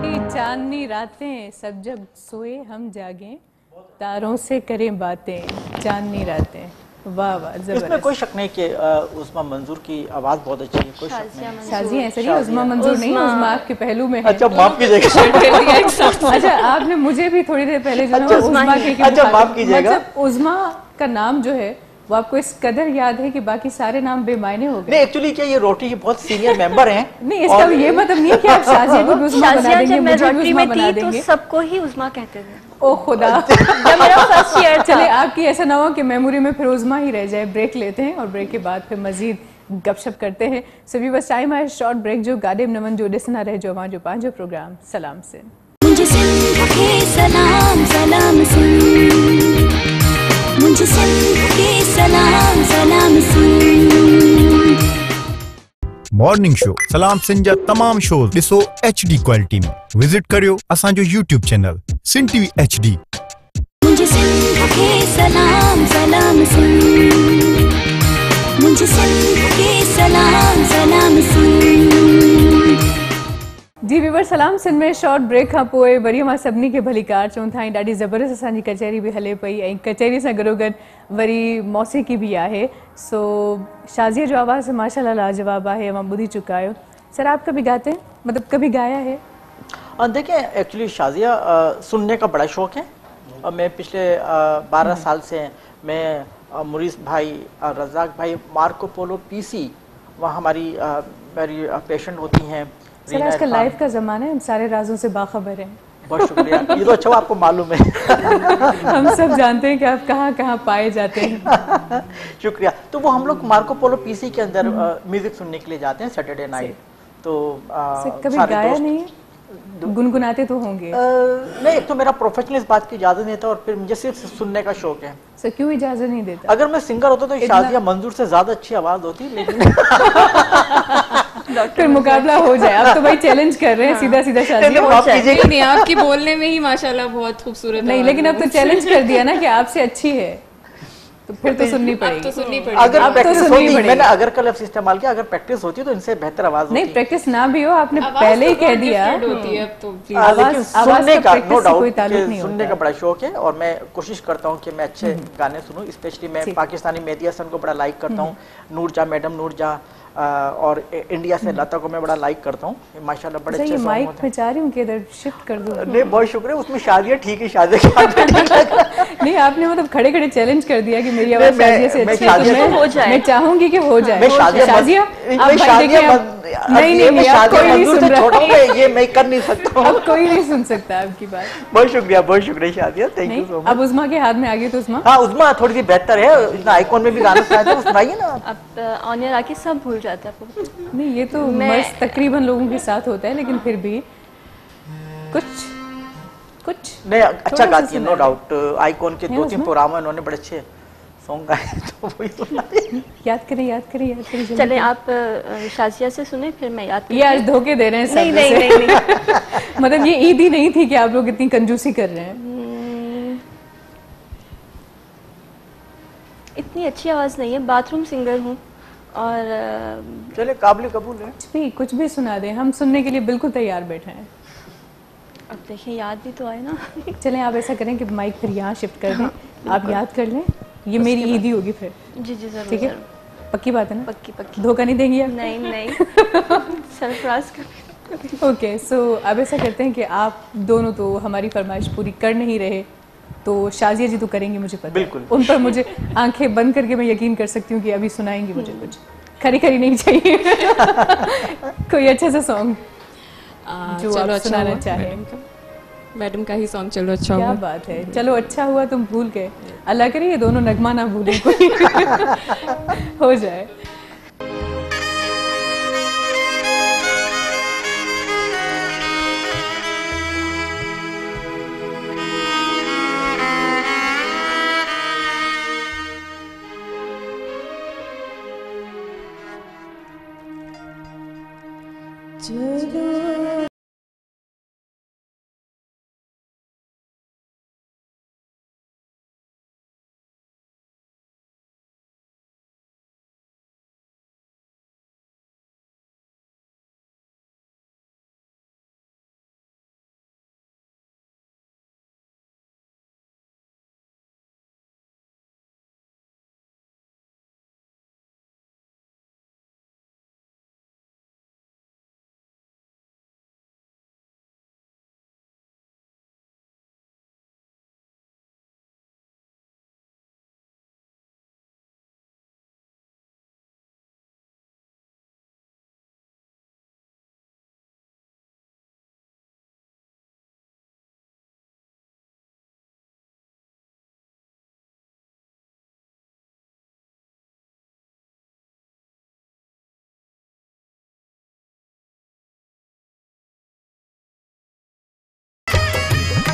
ये चांदनी रातें सब जब सोए हम जागें तारों से करें बातें चांदनी रातें वाह वाह इसमें जबरदस्त कोई शक नहीं कि उस्मा मंजूर की आवाज़ बहुत अच्छी है, कोई शक शाजिया नहीं। मंजूर। शाजी ऐसा नहीं उस्मा मंजूर नहीं उस्मा आपके पहलू में है अच्छा माफ कीजिएगा। अच्छा आपने मुझे भी थोड़ी देर पहले जो है अच्छा, उस्मा के अच्छा, माफ कीजिएगा। मतलब उस्मा का नाम जो है वो आपको इस कदर याद है कि बाकी सारे नाम बेमायने हो गए नहीं एक्चुअली क्या ये रोटरी के बहुत सीनियर मेंबर हैं। नहीं इसका ये मतलब नहीं है कि आप शाजिया को भी उस्मा बना शाजिया देंगे जब मैं मुझे भी रोटरी उस्मा में बना थी तो देंगे सबको ही उस्मा कहते थे ओ खुदा जब मेरा फर्स्ट ईयर था। चले आपकी ऐसा ना हो कि मेमोरी में फिर उस्मा ही रह जाए ब्रेक लेते हैं और ब्रेक के बाद फिर मजीद गपशप करते हैं सभी बस टाइम है शॉर्ट ब्रेक जो गालिब नमन जो डिसना रहे जो वहाँ जो पांचो प्रोग्राम सलाम से मुझे सिंध के सलाम सलाम सुन मुझे सिंध के सलाम सलाम सुन मॉर्निंग शो सलाम सिंह जा तमाम शोज ॾिसो HD क्वालिटी में विजिट करियो असांजो YouTube चैनल सिन TV HD। मुझे सिंध के सलाम सलाम सुन मुझे सिंध के सलाम सलाम सुन जी वीवर सलाम सिंध में शॉर्ट ब्रेक खां पोइ वरी मां सभिनी खे भली कार चऊं था ऐं ॾाढी ज़बरदस्त असांजी कचहरी बि हले पई ऐं कचहरी सां गॾोगॾु वरी मौसीक़ी भी आहे सो शाज़िया जो आवाज़ माशाल्लाह लाजवाब आहे मां ॿुधी चुका आहियो सर आप कभी गाते हैं मतलब कभी गाया है देखिए एक्चुअली शाजिया सुनने का बड़ा शौक है और मैं पिछले 12 साल से मैं मुरीस भाई रज़ाक भाई मार्को पोलो PC वहाँ हमारी मेरी पेशेंट होती हैं सर आजकल लाइफ का ज़माना है हम सारे राजों से बाखबर हैं बहुत शुक्रिया ये तो अच्छा हुआ आपको मालूम है। हम सब जानते हैं कि आप कहाँ कहाँ पाए जाते हैं शुक्रिया। तो वो हम लोग मार्को पोलो PC के अंदर म्यूजिक सुनने के लिए जाते हैं सैटरडे नाइट। तो सर कभी सारे गाया दोस्त नहीं है? गुनगुनाते तो होंगे नहीं एक तो मेरा प्रोफेशनल इस बात की इजाजत नहीं था और फिर मुझे सिर्फ सुनने का शौक है। सर क्यों इजाजत नहीं देता अगर मैं सिंगर होता तो शाजिया मंजूर से ज्यादा अच्छी आवाज होती लेकिन फिर मुकाबला हो जाए आप तो भाई चैलेंज कर रहे हैं सीधा सीधा शाजिया माफ कीजिएगा। नहीं आपकी बोलने में ही माशाल्लाह बहुत खूबसूरत नहीं आवाज़ लेकिन है। अब तो चैलेंज कर दिया ना कि आपसे अच्छी है तो फिर तो सुननी अब तो पड़ेगी सुननी अगर पड़ेगी। अब तो प्रैक्टिस सुननी होती पड़ेगी। मैंने अगर का लफ्ज इस्तेमाल किया अगर प्रैक्टिस होती तो इनसे बेहतर आवाज होती। नहीं प्रैक्टिस ना भी हो आपने आवाज़ पहले ही तो कह बहुत दिया different होती है अब तो please। आवाज़- लेकिन आवाज़ सुनने का का practice नो से कोई डाउट ताल्लुक नहीं सुनने होता का बड़ा शौक है और मैं कोशिश करता हूँ कि मैं अच्छे गाने सुनूं। स्पेशली मैं ठीक। पाकिस्तानी मेहदी हसन को बड़ा लाइक करता हूँ, नूरजहां मैडम नूरजहां और इंडिया से लता को मैं बड़ा लाइक करता हूँ। माशाल्लाह बड़े अच्छा अच्छे ये सॉन्ग माइक होते में चाह रही हूँ कि इधर शिफ्ट कर दूँ हैं। नहीं बहुत शुक्रिया उसमें शादियाँ ठीक है शादियाँ नहीं आपने मतलब खड़े खड़े चैलेंज कर दिया कि मेरी आवाज मैं- शाजिया से मैं अच्छी है तो शाजिया मैं हो जाए। मैं चाहूंगी कि हो जाए मैं शादिया शाजिया आप मैं भाई शादिया देखिए आप- नहीं नहीं नहीं आप कोई नहीं सुन छोटा हूँ रहा मैं ये मैं कर नहीं सकता हूँ। अब कोई नहीं सुन सकता आपकी बात बहुत शुक्रिया शादिया थैंक यू नहीं सो अब मच। उस्मा के हाथ में आ गई तो उस्मा हाँ उस्मा थोड़ी सी बेहतर है इतना आइकॉन में भी गाना सुनाया था सुनाइए ना आप। अब ऑन एयर आके सब भूल जाता है आपको। नहीं ये तो मैं- मर्ज तकरीबन लोगों के साथ होता है लेकिन फिर भी कुछ कुछ नहीं अच्छा थोड़ा सा गाती है नो सुना डाउट। आइकॉन के है 2-3 उसमें? प्रोग्राम उन्होंने बड़े अच्छे सॉन्ग गाए तो वही सुनाए। याद करें जल्दी। चले आप शाजिया से सुने फिर मैं याद ये आज धोखे दे रहे हैं नहीं सब नहीं से। नहीं नहीं मतलब ये ईद ही नहीं थी कि आप लोग इतनी कंजूसी कर रहे हैं इतनी अच्छी आवाज़ नहीं है, बाथरूम सिंगर हूँ और चले काबिल कबूल है। कुछ भी सुना दें हम सुनने के लिए बिल्कुल तैयार बैठे हैं अब देखिए याद भी तो आए ना। चलें आप ऐसा करें कि माइक फिर यहाँ शिफ्ट कर दें आप याद कर लें ये मेरी ईद ही होगी फिर जी जी जरूर ठीक है जरूर। पक्की बात है ना पक्की पक्की धोखा नहीं देंगी आप नहीं नहीं सरफराज कर ओके, सो अब ऐसा करते हैं कि आप दोनों तो हमारी फरमाइश पूरी कर नहीं रहे, तो शाजिया जी तो करेंगी, मुझे पता है। बिल्कुल। उन पर मुझे आंखें बंद करके मैं यकीन कर सकती हूँ कि अभी सुनाएंगी मुझे कुछ। खरी खरी नहीं चाहिए। कोई अच्छा सा सॉन्ग जो चलो आप अच्छा सुनाना हुआ, चाहें। मैडम का ही सॉन्ग चलो अच्छा क्या हुआ। बात है, चलो अच्छा हुआ तुम भूल गए। अल्लाह करे ये दोनों नगमा ना भूलें कोई। हो जाए। चलो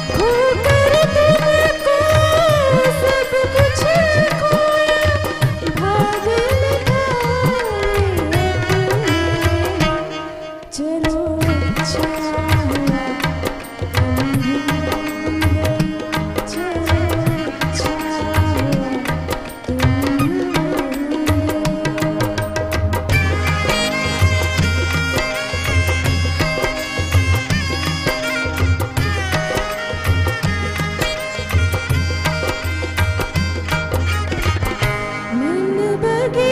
खोकर तुमको सब कुछ खोया, भाग लगाए तुमने। चलो अच्छा हुआ तुम भूल गए, चलो अच्छा हुआ तुम भूल गए। मन बगे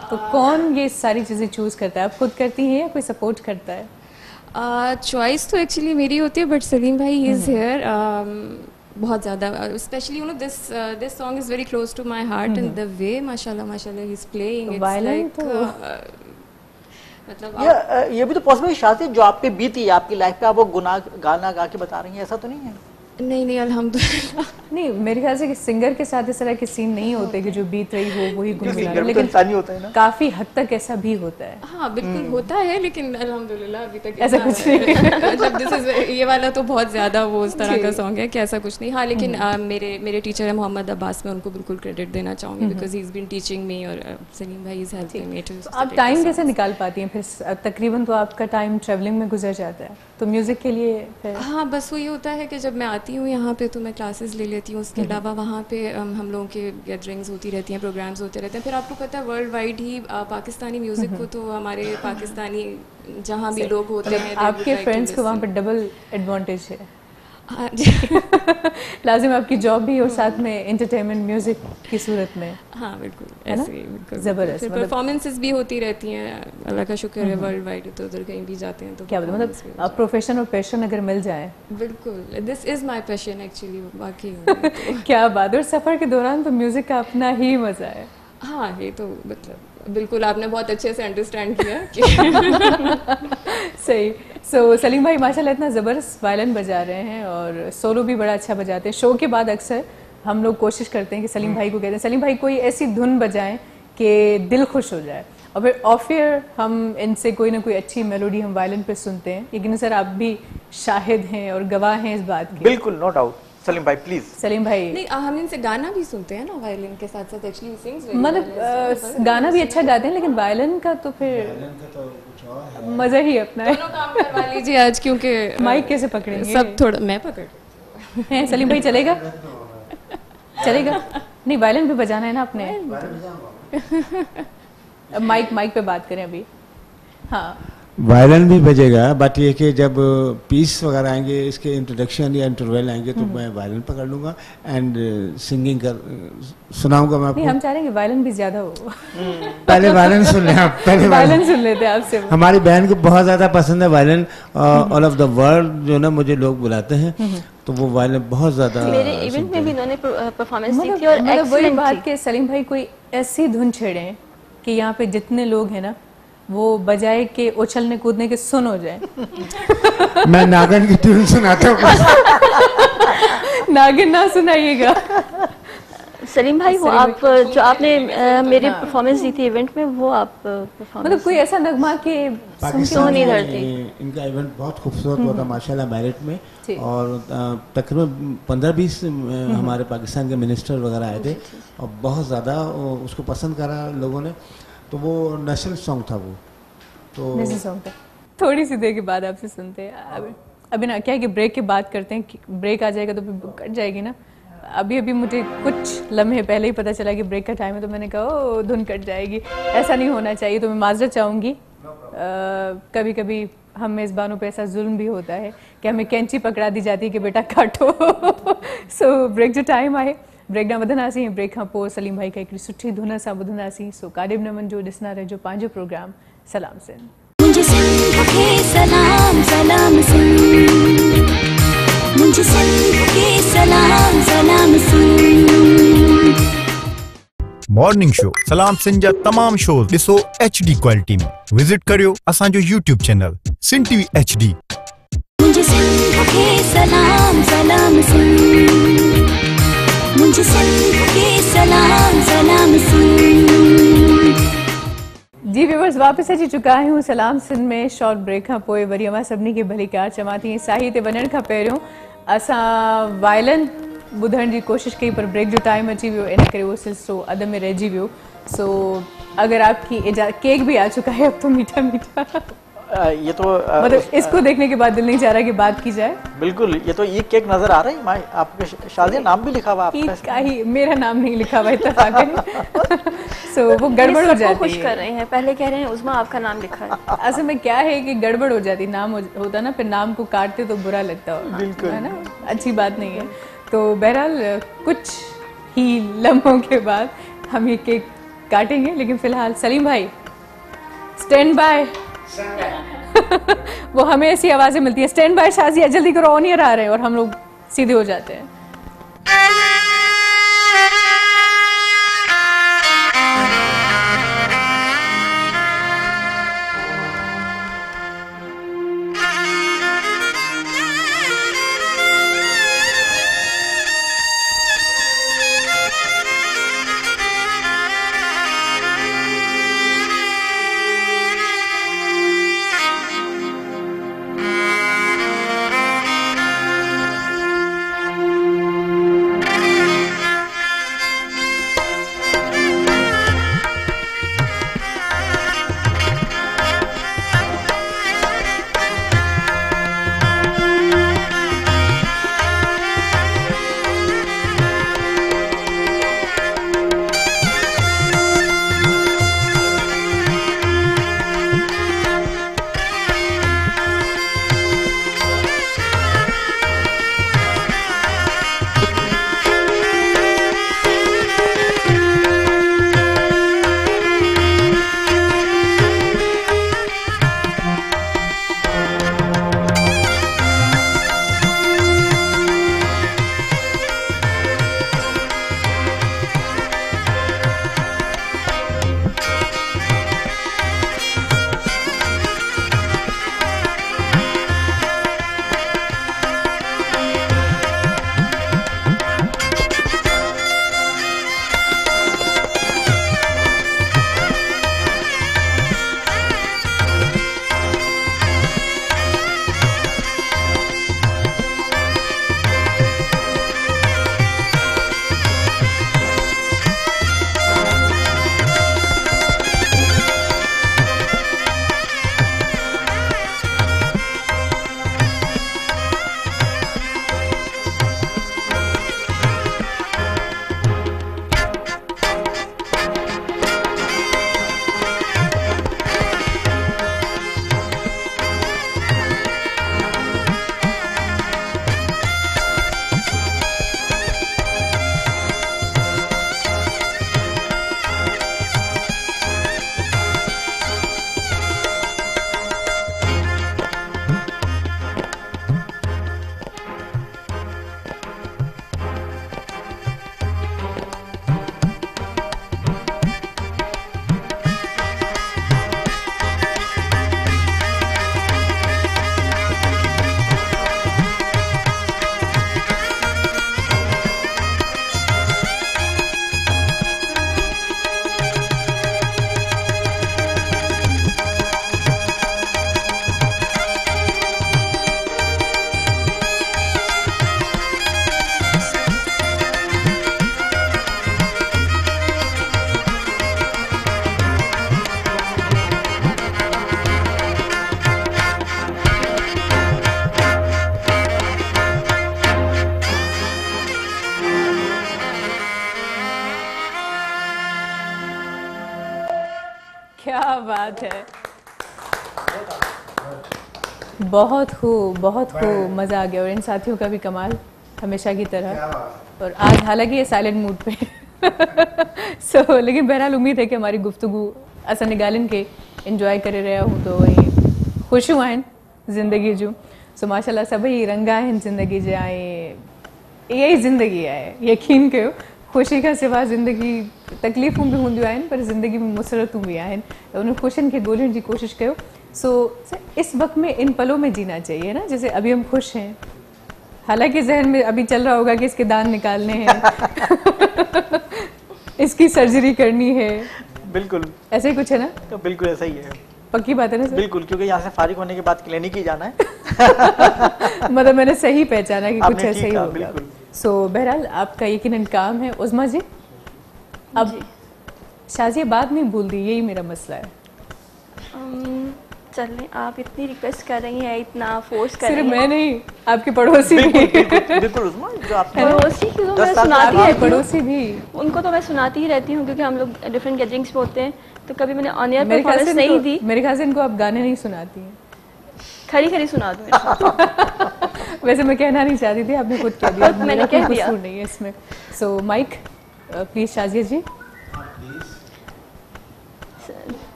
तो कौन ये सारी चीज़ें चूज़ करता है? आप खुद करती हैं या कोई सपोर्ट करता है? चॉइस तो एक्चुअली मेरी होती है, बट सलीम भाई इज़ हियर बहुत ज़्यादा, specially you know this song is very close to my heart and the way माशाल्लाह माशाल्लाह he is playing, it's Violent like मतलब ये भी तो पॉसिबल शादी जो आप पे बीती है आपकी लाइफ पे, आप वो गाना गा के बता रही हैं, ऐसा तो नहीं है? नहीं अल्हम्दुलिल्लाह। नहीं, मेरे ख्याल से कि सिंगर के साथ इस तरह के सीन नहीं होते कि जो बीत रही हो वही गुनगुना सिंगर रहे, भी तो लेकिन इंसानी होता है ना। काफी हद तक ऐसा भी होता है। हाँ बिल्कुल होता है, लेकिन अल्हम्दुलिल्लाह अभी तक ऐसा कुछ नहीं। मतलब दिस इज ये वाला तो बहुत ज़्यादा वो उस तरह का जी। सॉन्ग है कि ऐसा कुछ नहीं। हाँ लेकिन मेरे टीचर है मोहम्मद अब्बास, मैं उनको बिल्कुल क्रेडिट देना चाहूँगी because he is been teaching me, और सलीम भाई इज़ हेल्पिंग मी टू। आप टाइम कैसे निकाल पाती हैं फिर? तकरीबन तो आपका टाइम ट्रैवलिंग में गुजर जाता है, तो म्यूजिक के लिए फिर? हाँ बस वो ये होता है कि जब मैं आती हूँ यहाँ पे तो मैं क्लासेस ले लेती हूँ, उसके अलावा वहाँ पे हम लोगों के गैदरिंग्स होती रहती हैं, प्रोग्राम्स होते रहते हैं। फिर आपको पता है वर्ल्ड वाइड ही पाकिस्तानी म्यूज़िक को तो हमारे पाकिस्तानी जहाँ भी लोग होते हैं they would आपके like to फ्रेंड्स को वहाँ listen. पर डबल एडवांटेज है। हाँ जी लाजिम आपकी जॉब भी और साथ में एंटरटेनमेंट म्यूजिक की सूरत में। हाँ बिल्कुल है ना? ऐसे ही बिल्कुल ज़बरदस्त, फिर मतलब- परफॉर्मेंसेस भी होती रहती हैं, अल्लाह का शुक्र है वर्ल्ड वाइड तो उधर कहीं भी जाते हैं तो क्या बोलते performance भी मतलब हो प्रोफेशन और पैशन अगर मिल जाए जाती है। बिल्कुल this is my passion actually बाकी तो क्या बात है। और सफ़र के दौरान तो म्यूजिक का अपना ही मज़ा है। हाँ ये तो मतलब बिल्कुल आपने बहुत अच्छे से अंडरस्टैंड किया कि सही। सो सलीम भाई माशाल्लाह इतना ज़बरदस्त वायलिन बजा रहे हैं और सोलो भी बड़ा अच्छा बजाते हैं। शो के बाद अक्सर हम लोग कोशिश करते हैं कि सलीम भाई को कहते हैं सलीम भाई कोई ऐसी धुन बजाएं कि दिल खुश हो जाए, और फिर ऑफ एयर हम इनसे कोई ना कोई अच्छी मेलोडी हम वायलिन पे सुनते हैं। लेकिन सर आप भी शाहिद हैं और गवाह हैं इस बात के। बिल्कुल, नो डाउट। सलीम भाई प्लीज। सलीम भाई नहीं हम इनसे गाना भी सुनते हैं ना वायलिन के साथ साथ एक्चुअली सिंग्स मतलब गाना भी अच्छा गाते हैं, लेकिन वायलिन का तो फिर मज़ा ही अपना है। दोनों काम करवा लीजिए आज क्योंकि माइक कैसे पकड़ेंगे? सब थोड़ा मैं पकड़ हैं सलीम भाई चलेगा? चलेगा? नहीं वायलिन भी बजाना है ना अपने। अब माइक पे बात करें अभी। हाँ वायलिन भी बजेगा, बात ये कि जब पीस वगैरह आएंगे, इसके इंट्रोडक्शन या इंटरवल आएंगे तो मैं वायलिन पकड़ लूँगा एंड सिंगिंग कर सुनाऊंगा मैं नहीं, आपको। हम चाह रहे हैं कि वायलिन भी ज्यादा हो। पहले वायलिन सुन लें आप, पहले वायलिन सुन लेते हैं आपसे। हमारी बहन को बहुत ज़्यादा पसंद है violin, all of the world जो ना मुझे लोग बुलाते हैं तो वो वायलिन बहुत ज़्यादा मेरे इवेंट में भी इन्होंने परफॉर्मेंस दी मतलब थी और मतलब वही excellent बात थी। कि सलीम भाई कोई ऐसी धुन छेड़ें कि यहाँ पे जितने लोग हैं ना वो बजाए के उछलने कूदने के सुन हो जाए। मैं नागन की ट्यून सुनाता हूँ। नागिन ना सुनाइएगा। सलीम भाई वो सलीम आप जो आपने मेरे परफॉर्मेंस दी थी इवेंट में वो आप परफॉर्मेंस मतलब कोई ऐसा नगमा के पाकिस्तान नहीं में धरती। इनका इवेंट बहुत खूबसूरत हुआ था माशाल्लाह मेरिट में, जी। और तकरीबन 15-20 हमारे पाकिस्तान के मिनिस्टर वगैरह आए थे और बहुत ज़्यादा उसको पसंद करा लोगों ने, तो वो नेशनल सॉन्ग था वो। तो नेशनल सॉन्ग था। थोड़ी सी देर के बाद आपसे सुनते हैं। अभी ना क्या है कि ब्रेक की बात करते हैं, ब्रेक आ जाएगा तो फिर कट जाएगी ना। अभी मुझे कुछ लम्हे पहले ही पता चला कि ब्रेक का टाइम है, तो मैंने कहा ओ धुन कट जाएगी, ऐसा नहीं होना चाहिए, तो मैं माजरत चाहूँगी। कभी कभी हम मेज़बानों पे ऐसा जुल्म भी होता है कि हमें कैंची पकड़ा दी जाती है कि बेटा काटो। सो ब्रेक जो टाइम आहे ब्रेक ना वधंदासीं, ब्रेक खां पोइ सलीम भाई खां हिकिड़ी सुठी धुन सां ॿुधंदासीं। सो काॾे बि न वञिजो, ॾिसंदा रहिजो पंहिंजो प्रोग्राम सलाम सिंध। मुझे सिंध के सलाम सलाम सिंध, मुझे सिंध के सलाम सलाम सिंध। मॉर्निंग शो सलाम सिंध जा तमाम शोज ॾिसो HD क्वालिटी में। विजिट करियो असांजो YouTube channel Sindh TV HD। मुझे सिंध के सलाम सलाम सिंध, मुझे सिंध के सलाम सलाम सिंध। जी व्यूवर्स वापस अची चुका आहियूं सलाम सिंध में। शॉर्ट ब्रेक खां पोइ वरी मां सभिनी खे भली कार चवां थी साही ते वञण खां पहिरियों असां वायलिन ॿुधण जी कोशिश कई, पर ब्रेक जो टाइम अची वियो, इन करे उहो सिलसिलो अध में रहिजी वियो। सो अगर आपकी केक भी आ चुका है अब तो मीठा मीठा। ये तो मतलब इसको देखने के बाद दिल नहीं चाह रहा कि बात की जाए। बिल्कुल, ये तो ईद केक नजर आ रही है। माँ आपके शादिया नाम भी लिखा हुआ ईद आपका। का ही मेरा नाम नहीं लिखा हुआ इत्तेफाकन। सो वो गड़बड़ हो सबको जाती खुश है। कर रहे हैं, पहले कह रहे हैं उस्मा आपका नाम लिखा है। असल में क्या है कि गड़बड़ हो जाती, नाम होता ना, फिर नाम को काटते तो बुरा लगता हो, है ना, अच्छी बात नहीं है। तो बहरहाल कुछ ही लम्हों के बाद हम ये केक काटेंगे, लेकिन फिलहाल सलीम भाई स्टैंड बाय। वो हमें ऐसी आवाजें मिलती है, स्टैंड बाय शाजिया, जल्दी करो ऑन ईयर आ रहे हैं, और हम लोग सीधे हो जाते हैं। बात है, बहुत खूब मज़ा आ गया। और इन साथियों का भी कमाल हमेशा की तरह। और आज हालांकि ये साइलेंट मूड पे लेकिन बहरहाल उम्मीद है कि हमारी गुफ्तगू असां निगालन के इंजॉय करे रहा हूँ तो वही खुशियूं आहिनि ज़िंदगी जूं। सो माशाल्लाह सभई रंग आहिनि ज़िंदगी जे, ऐं इहा ई ज़िंदगी आहे। यकीन कयो, ख़ुशी खां सिवा ज़िंदगी तकलीफ़ूं बि हूंदियूं आहिनि, पर ज़िंदगी में मुसरतूं बि आहिनि, त उन ख़ुशियुनि खे ॻोल्हण जी कोशिशि कयो। सो इस वक्त में इन पलों में जीना चाहिए ना, जैसे अभी हम खुश हैं, हालांकि जहन में अभी चल रहा होगा कि इसके दांत निकालने हैं इसकी सर्जरी करनी है, बिल्कुल ऐसे ही कुछ है ना? तो बिल्कुल ऐसा ही है, पक्की बात है ना सर? बिल्कुल, क्योंकि यहाँ से फारिग होने के बाद क्लिनिक ही जाना है मतलब मैंने सही पहचाना कि कुछ आपने ऐसा ठीक ही कहा, होगा। बिल्कुल। सो बहरहाल आपका यकीनन काम है। उज़मा जी, अब शाज़िया बाद में भूल दी, यही मेरा मसला है। चलें, आप इतनी रिक्वेस्ट कर रही हैं, इतना फोर्स कर सिर्फ रही हैं। मैं नहीं, आपके पड़ोसी भी बिल्कुल उस्मा, जो आपने पड़ोसी की तो 10 मैं साल सुनाती बाद- रहती हूँ, पड़ोसी भी उनको तो मैं सुनाती ही रहती हूँ, क्योंकि हम लोग डिफरेंट गैदरिंग्स पे होते हैं, तो कभी मैंने ऑन एयर मेरे ख्याल परफॉर्मेंस से नहीं दी। मेरे ख्याल से इनको आप गाने नहीं सुनाती हैं। खरी खरी सुना दूँ वैसे मैं कहना नहीं चाहती थी, आपने खुद कह दिया, मैंने मेरा कह कोई दिया। कसूर नहीं है इसमें। सो माइक प्लीज शाज़िया जी,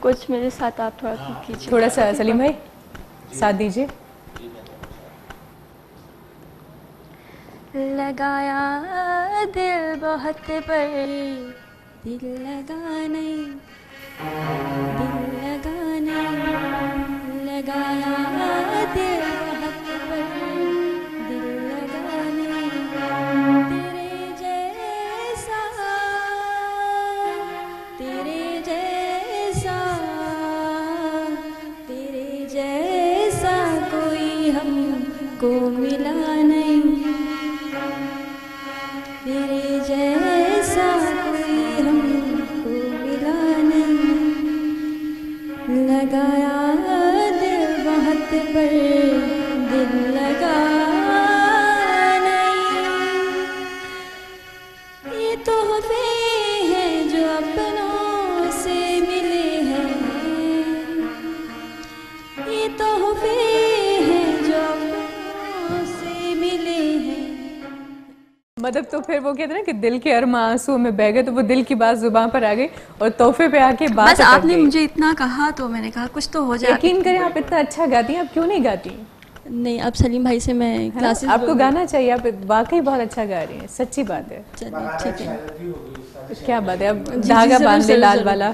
कुछ मेरे साथ आप थोड़ा कीजिए। थोड़ा सा सलीम भाई साथ दीजिए। लगाया दिल बहुत पर दिल लगाने लगाया दिल बहुत पर दिल लगाने तेरे जैसा कोई हमको मिला नहीं, तेरे जैसा कोई हमको मिला नहीं। लगाया दिल बहुत पर दिल लगा नहीं। ये तोहफे हैं जो अपनों से मिले हैं, ये तोहफे हैं जो अपनों से मिले हैं। मतलब तो फिर वो कहते हैं ना कि दिल के अरमा आंसुओं में बह गए, तो वो दिल की बात जुबान पर आ गई और तोहफे पे आके बात बस अटक आपने गई। मुझे इतना कहा तो मैंने कहा कुछ तो हो जाए। यकीन करें, आप इतना अच्छा गाती हैं, आप क्यों नहीं गाती? नहीं, अब सलीम भाई से मैं है ना? क्लासेस आपको गाना चाहिए, आप वाकई बहुत अच्छा गा रही हैं, सच्ची बात है। चलिए ठीक है, क्या बात है, अब जी, धागा जरूर, बांध ले जरूर, लाल जरूर। वाला।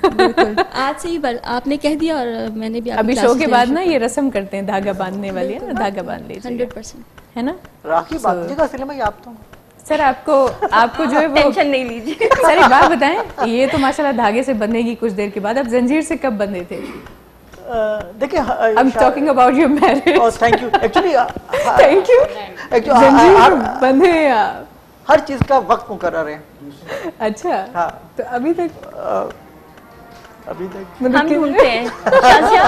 बिल्कुल आज से ही आपने कह दिया और मैंने भी अभी शो के बाद ना ये रस्म करते हैं, धागा बांधने वाली है ना, धागा बांध लीजिए, 100%। है ना? राखी बांधिएगा सलीम भाई आप तो। सर आपको जो है वो टेंशन नहीं लीजिए। सर एक बात बताएं, ये तो माशाल्लाह धागे से बंधेगी कुछ देर के बाद, अब जंजीर से कब बंधे थे? देखिए I am talking about your marriage. Thank you actually thank you. जंजीर बंधे या हर चीज का वक्त मुकर्रर है। अच्छा, हाँ। तो अभी तक मतलब हम ढूंढते हैं शाज़िया,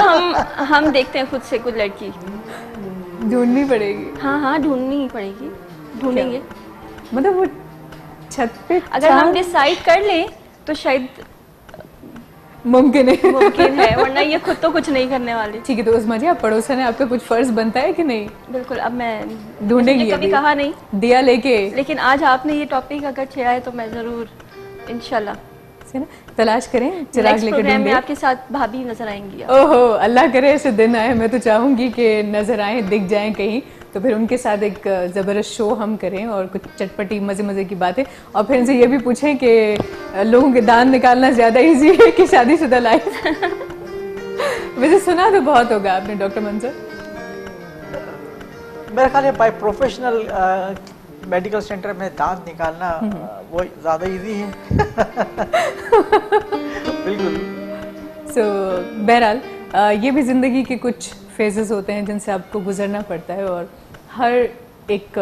हम देखते हैं खुद से कुछ लड़की। ढूंढनी पड़ेगी। हाँ ढूंढनी ही पड़ेगी, ढूंढेंगे। मतलब वो छत पे अगर हम डिसाइड कर लें तो शायद मुमकिन है। मुमकिन है, वरना ये खुद तो कुछ नहीं करने वाले। ठीक है, तो उस्मा जी आप पड़ोसन है, आपका कुछ फर्ज बनता है कि नहीं? बिल्कुल, अब मैं ढूंढेंगी मैंने कभी अभी। कहा नहीं, दिया लेके लेकिन आज आपने ये टॉपिक अगर छेड़ा है तो मैं जरूर इंशाल्लाह से ना तलाश करें, चिराग नेक्स्ट लेके प्रोग्राम में ढूंढे। आपके साथ भाभी नजर आएंगी। ओहो, अल्लाह करे ऐसे दिन आए, मैं तो चाहूंगी कि नजर आए, दिख जाएं कहीं, तो फिर उनके साथ एक ज़बरदस्त शो हम करें और कुछ चटपटी मज़े मज़े की बातें, और फिर इनसे ये भी पूछें कि लोगों के दांत निकालना ज़्यादा इजी है कि शादीशुदा लाइफ। वैसे सुना तो बहुत होगा आपने डॉक्टर मंजर। मेरा ख्याल है बाय प्रोफेशनल मेडिकल सेंटर में दांत निकालना वो ज़्यादा इजी है। बिल्कुल। सो बहरहाल ये भी ज़िंदगी के कुछ फेजेस होते हैं जिनसे आपको गुजरना पड़ता है, और हर एक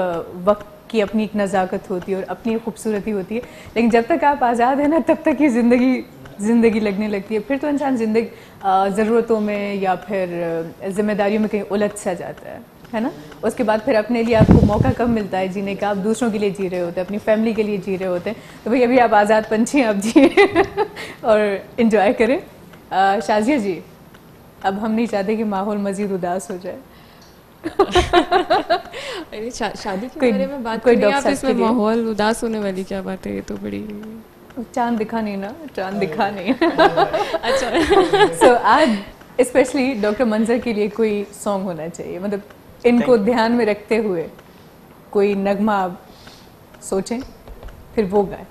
वक्त की अपनी एक नज़ाकत होती है और अपनी एक खूबसूरती होती है, लेकिन जब तक आप आज़ाद हैं ना तब तक ही ज़िंदगी लगने लगती है। फिर तो इंसान ज़िंदगी ज़रूरतों में या फिर जिम्मेदारियों में कहीं उलझ सा जाता है ना? उसके बाद फिर अपने लिए आपको मौका कब मिलता है जीने का? आप दूसरों के लिए जी रहे होते हैं, अपनी फैमिली के लिए जी रहे होते हैं, तो भाई अभी आप आज़ाद पंछी आप जिए और इन्जॉय करें। शाजिया जी, अब हम नहीं चाहते कि माहौल मजीद उदास हो जाए। अरे शादी के बारे में बात कोई करें आप, डॉक्टर इसमें के लिए? माहौल उदास होने वाली क्या बात है, ये तो बड़ी चांद दिखा नहीं ना, चांद दिखा नहीं। अच्छा। सो आज स्पेशली डॉक्टर मंजर के लिए कोई सॉन्ग होना चाहिए, मतलब इनको ध्यान में रखते हुए कोई नगमा आप सोचें फिर वो गाए,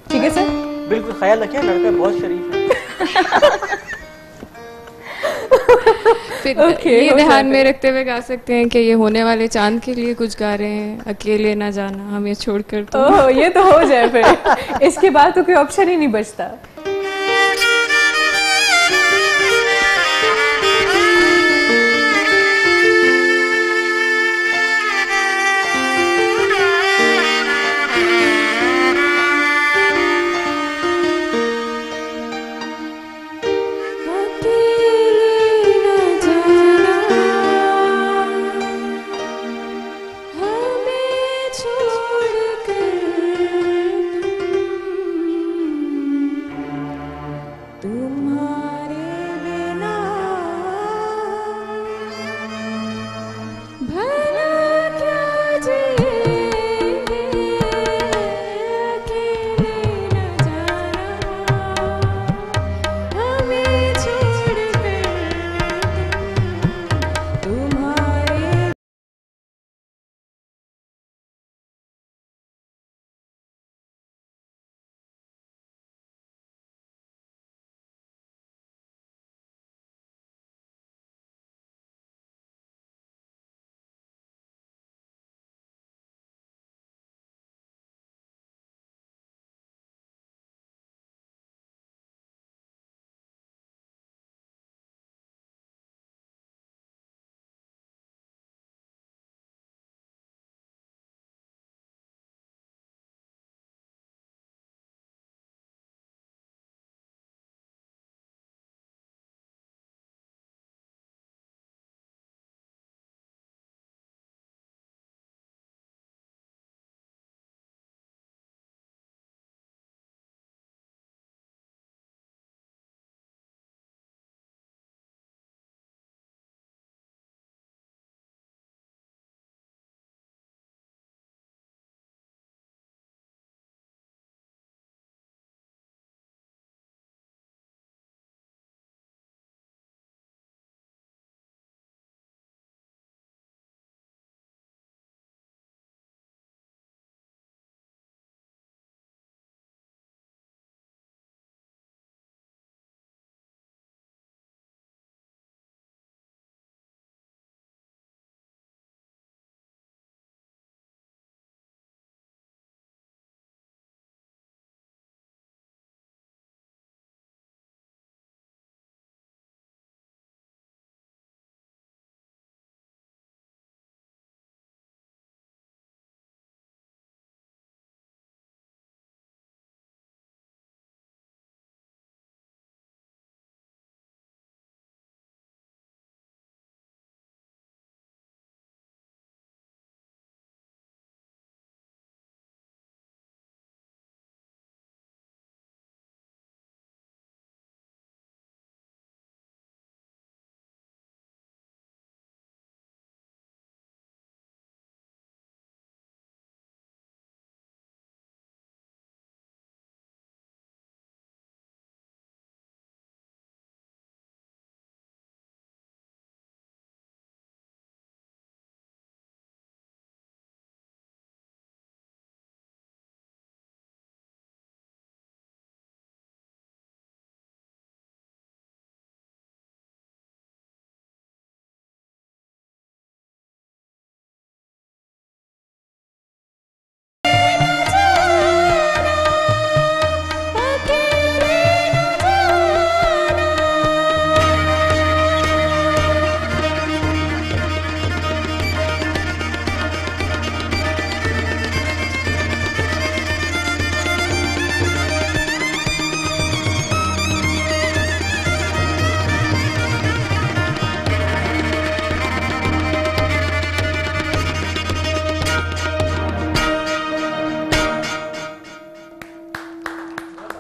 ठीक है सर? बिल्कुल, ख्याल रखिए, लड़का बहुत शरीफ है। फिर Okay, ये हो ध्यान जाता में है। रखते हुए गा सकते हैं कि ये होने वाले चांद के लिए कुछ गा रहे हैं, अकेले ना जाना हमें छोड़कर तो। ओह, ये तो हो जाए फिर। इसके बाद तो कोई ऑप्शन ही नहीं बचता। अकेले न जाना हमें छोड़कर तुम्हारे बिना भला क्या जिएंगे अकेले न जाना हमें छोड़कर तुम्हारे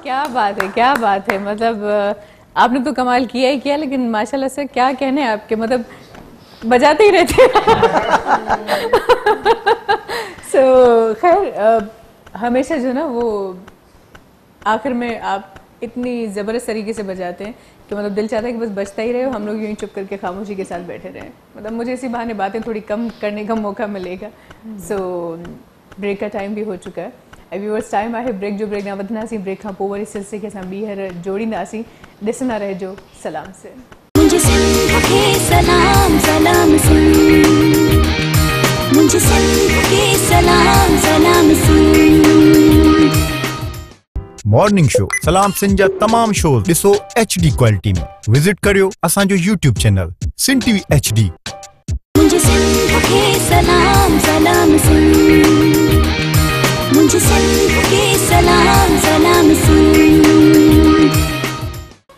क्या बात है, क्या बात है। मतलब आपने तो कमाल किया ही किया, लेकिन माशाल्लाह से क्या कहने आपके, मतलब बजाते ही रहते सो खैर हमेशा जो ना वो आखिर में आप इतनी ज़बरदस्त तरीके से बजाते हैं कि मतलब दिल चाहता है कि बस बजता ही रहे और हम लोग यूं ही चुप करके खामोशी के साथ बैठे रहें। मतलब मुझे इसी बहाने बातें थोड़ी कम करने का मौका मिलेगा। सो ब्रेक का टाइम भी हो चुका है। व्यूअर्स टाइम आहे ब्रेक जो, ब्रेक ना वधंदासीं, ब्रेक खां पोइ वरी सिलसिले खे असां ॿीहर जोड़ींदासीं। ॾिसंदा रहिजो सलाम से। मुझे सिंध के सलाम सलाम सुन, मुझे सिंध के सलाम सलाम सुन। मॉर्निंग शो सलाम सिंध जा तमाम शोज ॾिसो HD क्वालिटी में। विजिट करियो असांजो YouTube channel Sindh TV HD। मुझे सिंध के सलाम सलाम सुन, मुझे सिंध के सलाम सलाम सुन।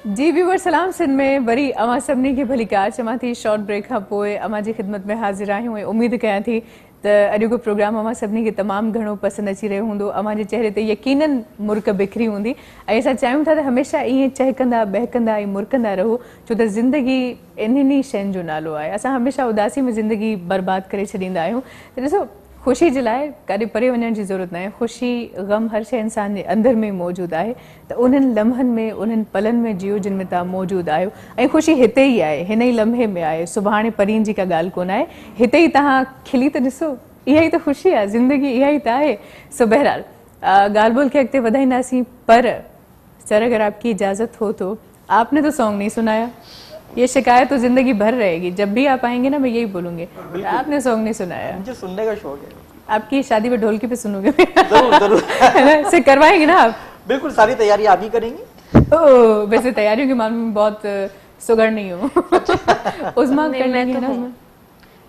जी व्यूवर सलाम सिंध में वरी अवां सभिनी खे भली कार चवां थी। शॉर्ट ब्रेक खां पोइ अवां जी ख़िदमत में हाज़िर आहियूं ऐं उमेद कयां थी त अॼोको प्रोग्राम अवां सभिनी खे तमामु घणो पसंदि अची रहियो हूंदो। अवां जे चेहरे ते यकीनन मुर्क बिखरी हूंदी ऐं असां चाहियूं था त हमेशह ईअं चहकंदा बहकंदा ऐं मुर्कंदा रहो, छो त ज़िंदगी इन्हनि शयुनि जो नालो आहे। असां हमेशह उदासी में ज़िंदगी बर्बाद करे छॾींदा आहियूं। त ॾिसो ख़ुशी जे लाइ काॾे परे वञण जी ज़रूरत न आहे। ख़ुशी ग़म हर शइ इंसान जे अंदरि में मौजूदु आहे। त उन्हनि लम्हनि में उन्हनि पलनि में जियो जिन में तव्हां मौजूदु आहियो ऐं ख़ुशी हिते ई आहे, हिन ई लम्हे में आहे। सुभाणे परीहं जी का ॻाल्हि कोन आहे, हिते ई तव्हां खिली त ॾिसो, इहा ई त ख़ुशी आहे, ज़िंदगी इहा ई त आहे। सो बहरहाल ॻाल्हि ॿोल खे अॻिते वधाईंदासीं, पर सर अगर आपकी इजाज़त हो तो आपने तो सॉन्ग नहीं सुनाया। ये शिकायत तो जिंदगी भर रहेगी, जब भी आप आएंगे ना मैं यही बोलूंगी आपने सॉन्ग नहीं सुनाया। मुझे सुनने का शौक है। आपकी शादी में ढोलकी पे सुनोगे जरूर जरूर है ना, से करवाएंगे ना आप? बिल्कुल, सारी तैयारी आप ही करेंगी। ओह, वैसे तैयारियों के मामले में बहुत सुगड़ नहीं हूँ उस्मा नहीं, कर मैं लेंगे तो ना हूँ। उसमें।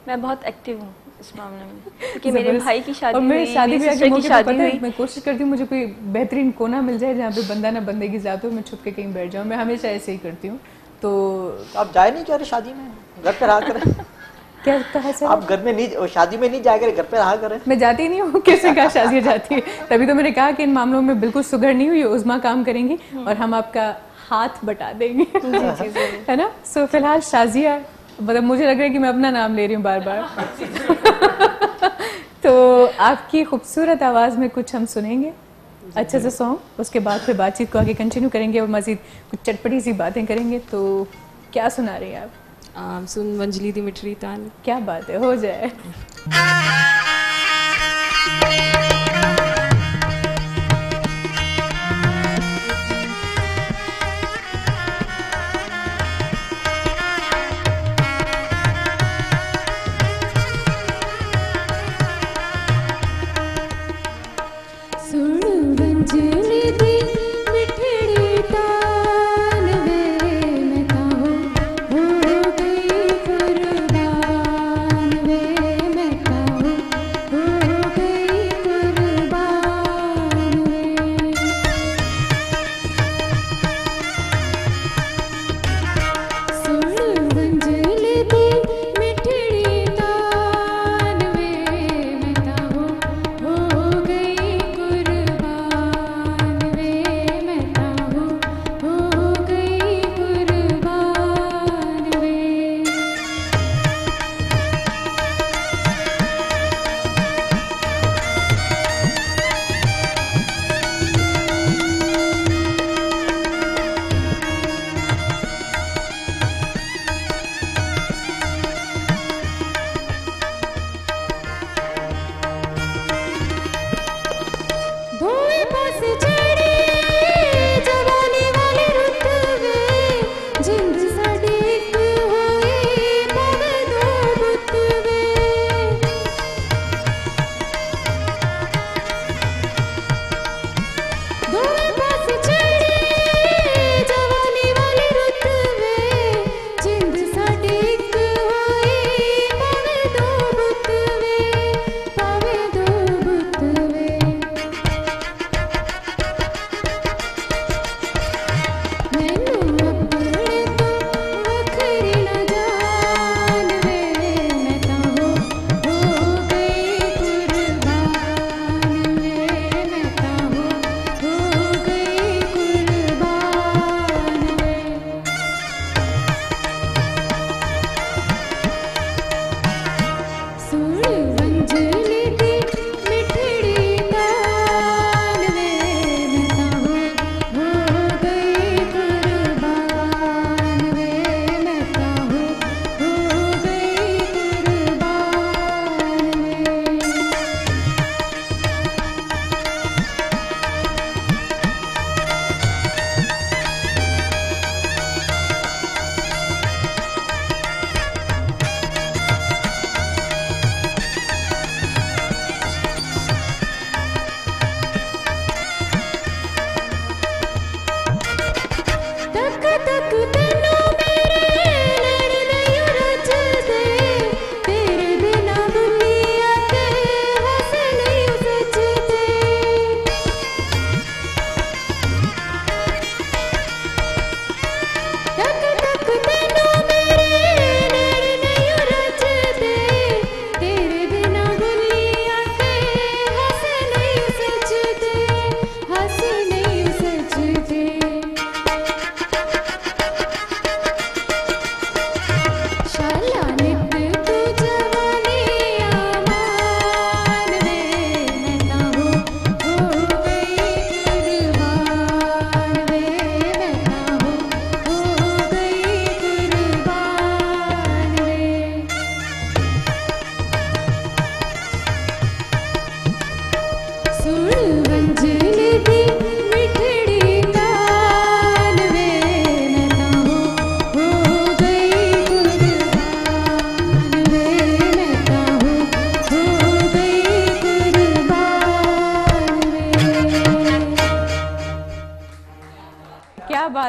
मैं बहुत एक्टिव हूँ इस मामले में, क्योंकि मेरे जबरदस्त। भाई की शादी और मैं हुई, शादी मेरी ब्याह के सिस्टर की मौके पे शादी पता है, हुई। मैं कोशिश करती हूँ मुझे कोई बेहतरीन कोना मिल जाए जहाँ पे बंदा ना बंदे की जात हो, मैं छुप के कहीं बैठ जाऊँ। मैं हमेशा ऐसे ही करती हूँ। तो आप जाए नहीं क्या शादी में, घर पे रहा करें। क्या कहा सर? आप घर में नहीं, शादी में नहीं जाया करें, घर पे रहा करें। मैं जाती नहीं हूँ, किसने कहा शादी जाती है? तभी तो मैंने कहा कि इन मामलों में बिल्कुल सुगड़ नहीं हुई, उज़्मा काम करेंगी और हम आपका हाथ बटा देंगे है ना। सो फिलहाल शाजिया, मतलब मुझे लग रहा है कि मैं अपना नाम ले रही हूँ बार बार तो आपकी खूबसूरत आवाज़ में कुछ हम सुनेंगे अच्छे से सॉन्ग, उसके बाद फिर बातचीत को आगे कंटिन्यू करेंगे और मज़ीद कुछ चटपटी सी बातें करेंगे। तो क्या सुना रही हैं आप? सुन वंजली दी मिठरी तान। क्या बात है, हो जाए। सुन वंजली दी मिठड़ी तान वे, मैं काहो हो गई कुर्बान वे, मैं काहो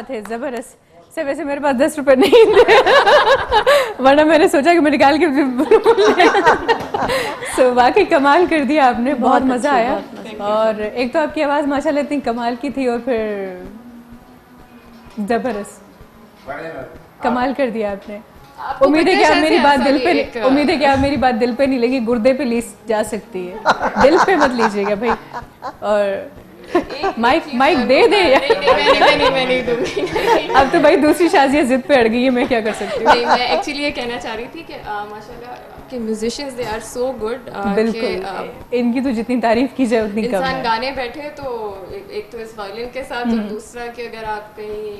बात है, जबरदस्त। सर वैसे मेरे पास 10 रुपए नहीं थे वरना मैंने सोचा कि मैं निकाल के सो वाकई कमाल कर दिया आपने, बहुत मजा आया। और एक तो आपकी आवाज माशाल्लाह इतनी कमाल की थी और फिर जबरदस्त कमाल कर दिया आपने। उम्मीद है कि आप मेरी बात दिल पे उम्मीद है कि आप मेरी बात दिल पे नहीं लगी, गुर्दे पे ली जा सकती है, दिल पे मत लीजिएगा भाई। और माइक दे दे यार। मैं नहीं दूंगी। अब तो भाई दूसरी शाजिया जिद पे अड़ गई है, मैं क्या कर सकती हूँ। नहीं, मैं एक्चुअली ये कहना चाह रही थी कि माशाल्लाह के musicians they are so good. बिल्कुल, इनकी तो जितनी तारीफ की जाए उतनी कम इंसान है। गाने बैठे तो एक तो इस वायलिन के साथ और दूसरा कि अगर आप कहीं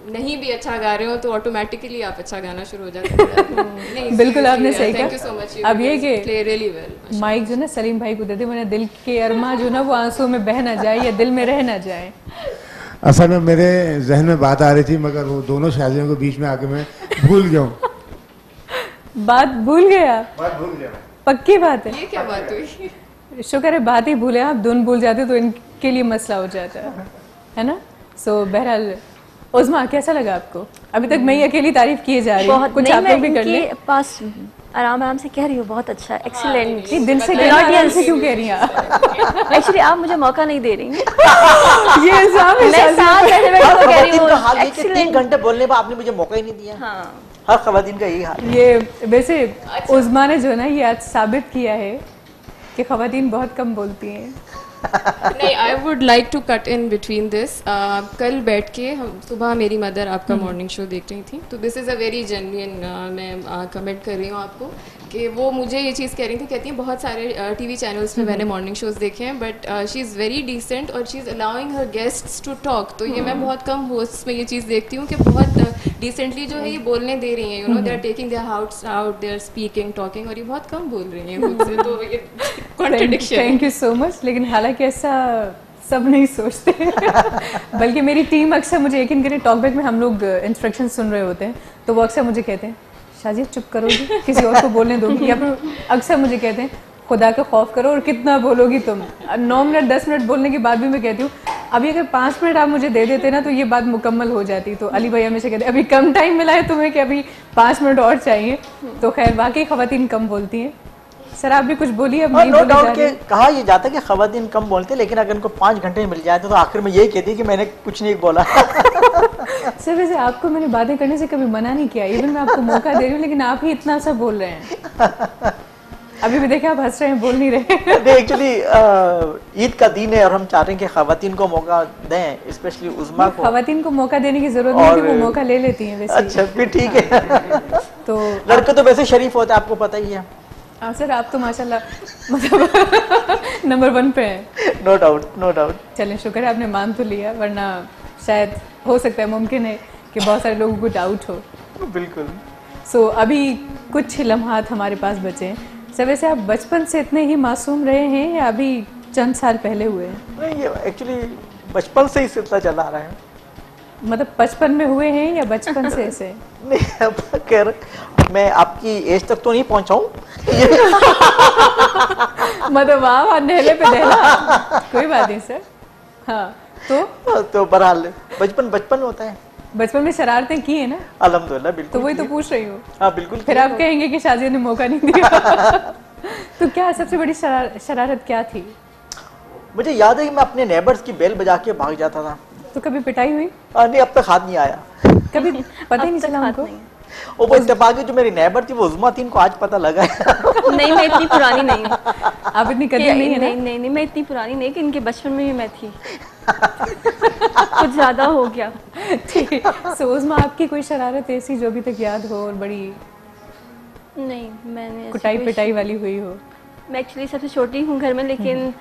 नहीं भी अच्छा गा रहे हो तो ऑटोमेटिकली आप अच्छा गाना शुरू हो जाता है। बिल्कुल आपने सही थैंक यू कहा। So much. अब ये कि प्ले रियली वेल। माइक जो ना सलीम भाई को दे दे, वरना दिल के अरमा जो ना वो आंसू में बह ना जाए या दिल में रह ना जाए। असल में मेरे जहन में बात आ रही थी मगर वो दोनों शादियों के बीच में आके मैं भूल गया हूँ। बात भूल गया? बात भूल गया। पक्की बात है? ये क्या बात हुई? शुक्र है बात ही भूले, आप धुन भूल जाते तो इनके लिए मसला हो जाता है ना। सो बहरहाल उज़्मा कैसा लगा आपको? अभी तक मैं ही अकेली तारीफ किए जा रही हूँ, बहुत कुछ नहीं, आप मैं लोग भी कर ले। इनके पास आराम आराम से कह रही हूँ, बहुत अच्छा, एक्सीलेंट। नहीं, दिल से कहना, आराम से क्यों कह रही हैं आप? एक्चुअली आप मुझे मौका नहीं दे रही हैं। ये इल्जाम है मैं शाज़िया साथ पे। बैठे बैठे कह रही खवातीन का हाल हूँ ये कि 3 एक्सीलेंट। घंटे बोलने पर आपने मुझे मौका ही नहीं दिया। हाँ, हर खवातीन का यही हाल है। ये वैसे उज़्मा ने जो ना ये आज साबित किया है कि खवातीन बहुत कम बोलती हैं। नहीं, I would like to cut in between this. कल बैठ के हम सुबह मेरी मदर आपका मॉर्निंग शो देख रही थी, तो this is a very genuine, मैं कमेंट कर रही हूँ आपको कि वो मुझे ये चीज़ कह रही थी, कहती हैं बहुत सारे टीवी चैनल्स पे मैंने मॉर्निंग शोज देखे हैं but she is very decent और she is allowing her guests to talk. तो ये मैं बहुत कम होस्ट्स में ये चीज़ देखती हूँ कि बहुत डिसेंटली जो है ये बोलने दे रही हैं, you know, they are taking their thoughts out, they are speaking, talking, और ये बहुत कम बोल रही हैं खुद से, तो ये contradiction. Thank you so much. लेकिन हालांकि ऐसा सब नहीं सोचते बल्कि मेरी टीम अक्सर मुझे, यकीन करें, टॉकबैक में हम लोग इंस्ट्रक्शन सुन रहे होते हैं तो वो अक्सर मुझे कहते हैं शाजिया चुप करोगी, किसी और को बोलने दोगी, या फिर अक्सर मुझे कहते हैं खुदा का खौफ करो और कितना बोलोगी तुम। 9 मिनट 10 मिनट बोलने के बाद भी मैं कहती हूँ अभी अगर 5 मिनट आप मुझे दे देते ना तो ये बात मुकम्मल हो जाती। तो अली भाई हमेशा कहते हैं अभी कम टाइम मिला है तुम्हें कि अभी 5 मिनट और चाहिए। तो खैर वाकई खवातीन कम बोलती हैं। सर आप भी कुछ बोलिए। अब नहीं नो बोले जा डाउट रही। के कहा ये जाता है कि खवातीन कम बोलते हैं, लेकिन अगर इनको 5 घंटे मिल जाए तो आखिर में यही कहती है कि मैंने कुछ नहीं बोला। सर वैसे आपको मैंने बातें करने से कभी मना नहीं किया, इवन मैं आपको मौका दे रही हूँ, लेकिन आप ही इतना सा बोल रहे हैं। अभी भी देखे आप हंस रहे हैं, बोल नहीं रहे। एक्चुअली ईद का दिन है और हम चाह रहे हैं कि खवातीन को मौका दें, स्पेशली उज़्मा को। खवातीन को मौका देने की जरूरत नहीं है, वो मौका ले लेती हैं वैसे। अच्छा फिर ठीक है। तो लड़के तो वैसे शरीफ होते हैं, आपको पता ही है। हाँ सर आप तो माशाल्लाह मतलब नंबर 1 पे हैं। No doubt, no doubt. चलें शुक्र है आपने मान तो लिया, वरना शायद हो सकता है, मुमकिन है कि बहुत सारे लोगों को डाउट हो। बिल्कुल। सो अभी कुछ ही लम्हात हमारे पास बचे हैं। सर वैसे आप बचपन से इतने ही मासूम रहे हैं या अभी चंद साल पहले हुए हैं? नहीं, ये एक्चुअली बचपन से ही सिलसिला चला आ रहा है। मतलब बचपन में हुए हैं या बचपन से ऐसे? नहीं, अब खैर मैं आपकी एज तक तो नहीं पहुंचा हूँ। मतलब वाह नहले पे दहला। कोई बात नहीं सर। हाँ तो बहरहाल बचपन बचपन होता है। बचपन में शरारतें की है ना? अल्हम्दुलिल्लाह, बिल्कुल। तो वही तो पूछ रही हूँ। हाँ बिल्कुल। फिर आप कहेंगे कि शाजिया ने मौका नहीं दिया। तो क्या सबसे बड़ी शरारत क्या थी? मुझे याद है कि मैं अपने नेबर्स की बेल बजा के भाग जाता था। तो कभी पिटाई हुई? नहीं, अब तक हाथ नहीं आया। कभी पता ही नहीं चला उनको? वो इत्तेफाक जो मेरी नेबर थी वो उज़्मा थी, इनको आज पता लगा है। नहीं मैं इतनी पुरानी नहीं हूँ। आप इतनी कदर नहीं है ना? नहीं मैं इतनी पुरानी नहीं कि इनके बचपन में भी मैं थी। कुछ ज्यादा हो गया। ठीक है। सो उज़्मा आपकी कोई शरारत ऐसी जो अभी तक याद हो और बड़ी नहीं मैंने ऐसी कुटाई कोई- पिटाई वाली हुई हो? मैं एक्चुअली सबसे छोटी हूँ घर में, लेकिन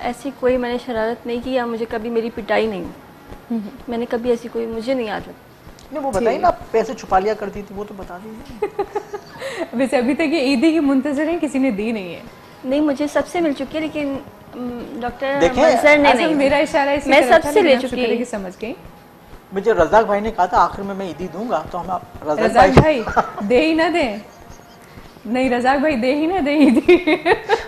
ऐसी कोई मैंने शरारत नहीं की या मुझे कभी मेरी पिटाई नहीं। मैंने कभी ऐसी कोई, मुझे नहीं याद। नहीं, वो बताइए ना, पैसे छुपा लिया करती थी, वो तो बता दीजिए। वैसे अभी तक ये ईदी की मुंतजर है, किसी ने दी नहीं है। नहीं मुझे सबसे मिल चुकी है, लेकिन डॉक्टर देखें, मंजर ने असल नहीं। मेरा इशारा इसी मैं तरफ था, सबसे लेकिन ले आप चुकी शुक्र है हूँ। कि समझ गई। मुझे रज़ाक भाई ने कहा था आखिर में मैं ईदी दूंगा, तो हम रज़ाक भाई दे ही ना दे। नहीं रज़ाक भाई दे ही ना दे ईदी।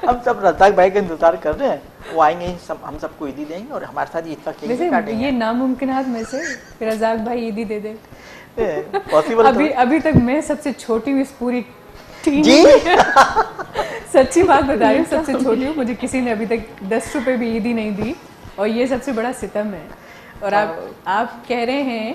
हम सब रज़ाक भाई का इंतजार कर रहे हैं। वो आएंगे, हम सबको ईदी देंगे और हमारे साथ ईद का केक भी वैसे काटेंगे। ये नामुमकिनात में से फिर रज़ाक भाई ईदी दे दे। पॉसिबल अभी तक मैं सबसे छोटी हूँ इस पूरी टीम जी में। सच्ची बात बता रही हूँ, सबसे छोटी हूँ। मुझे किसी ने अभी तक 10 रुपए भी ईदी नहीं दी और ये सबसे बड़ा सितम है। और आप कह रहे हैं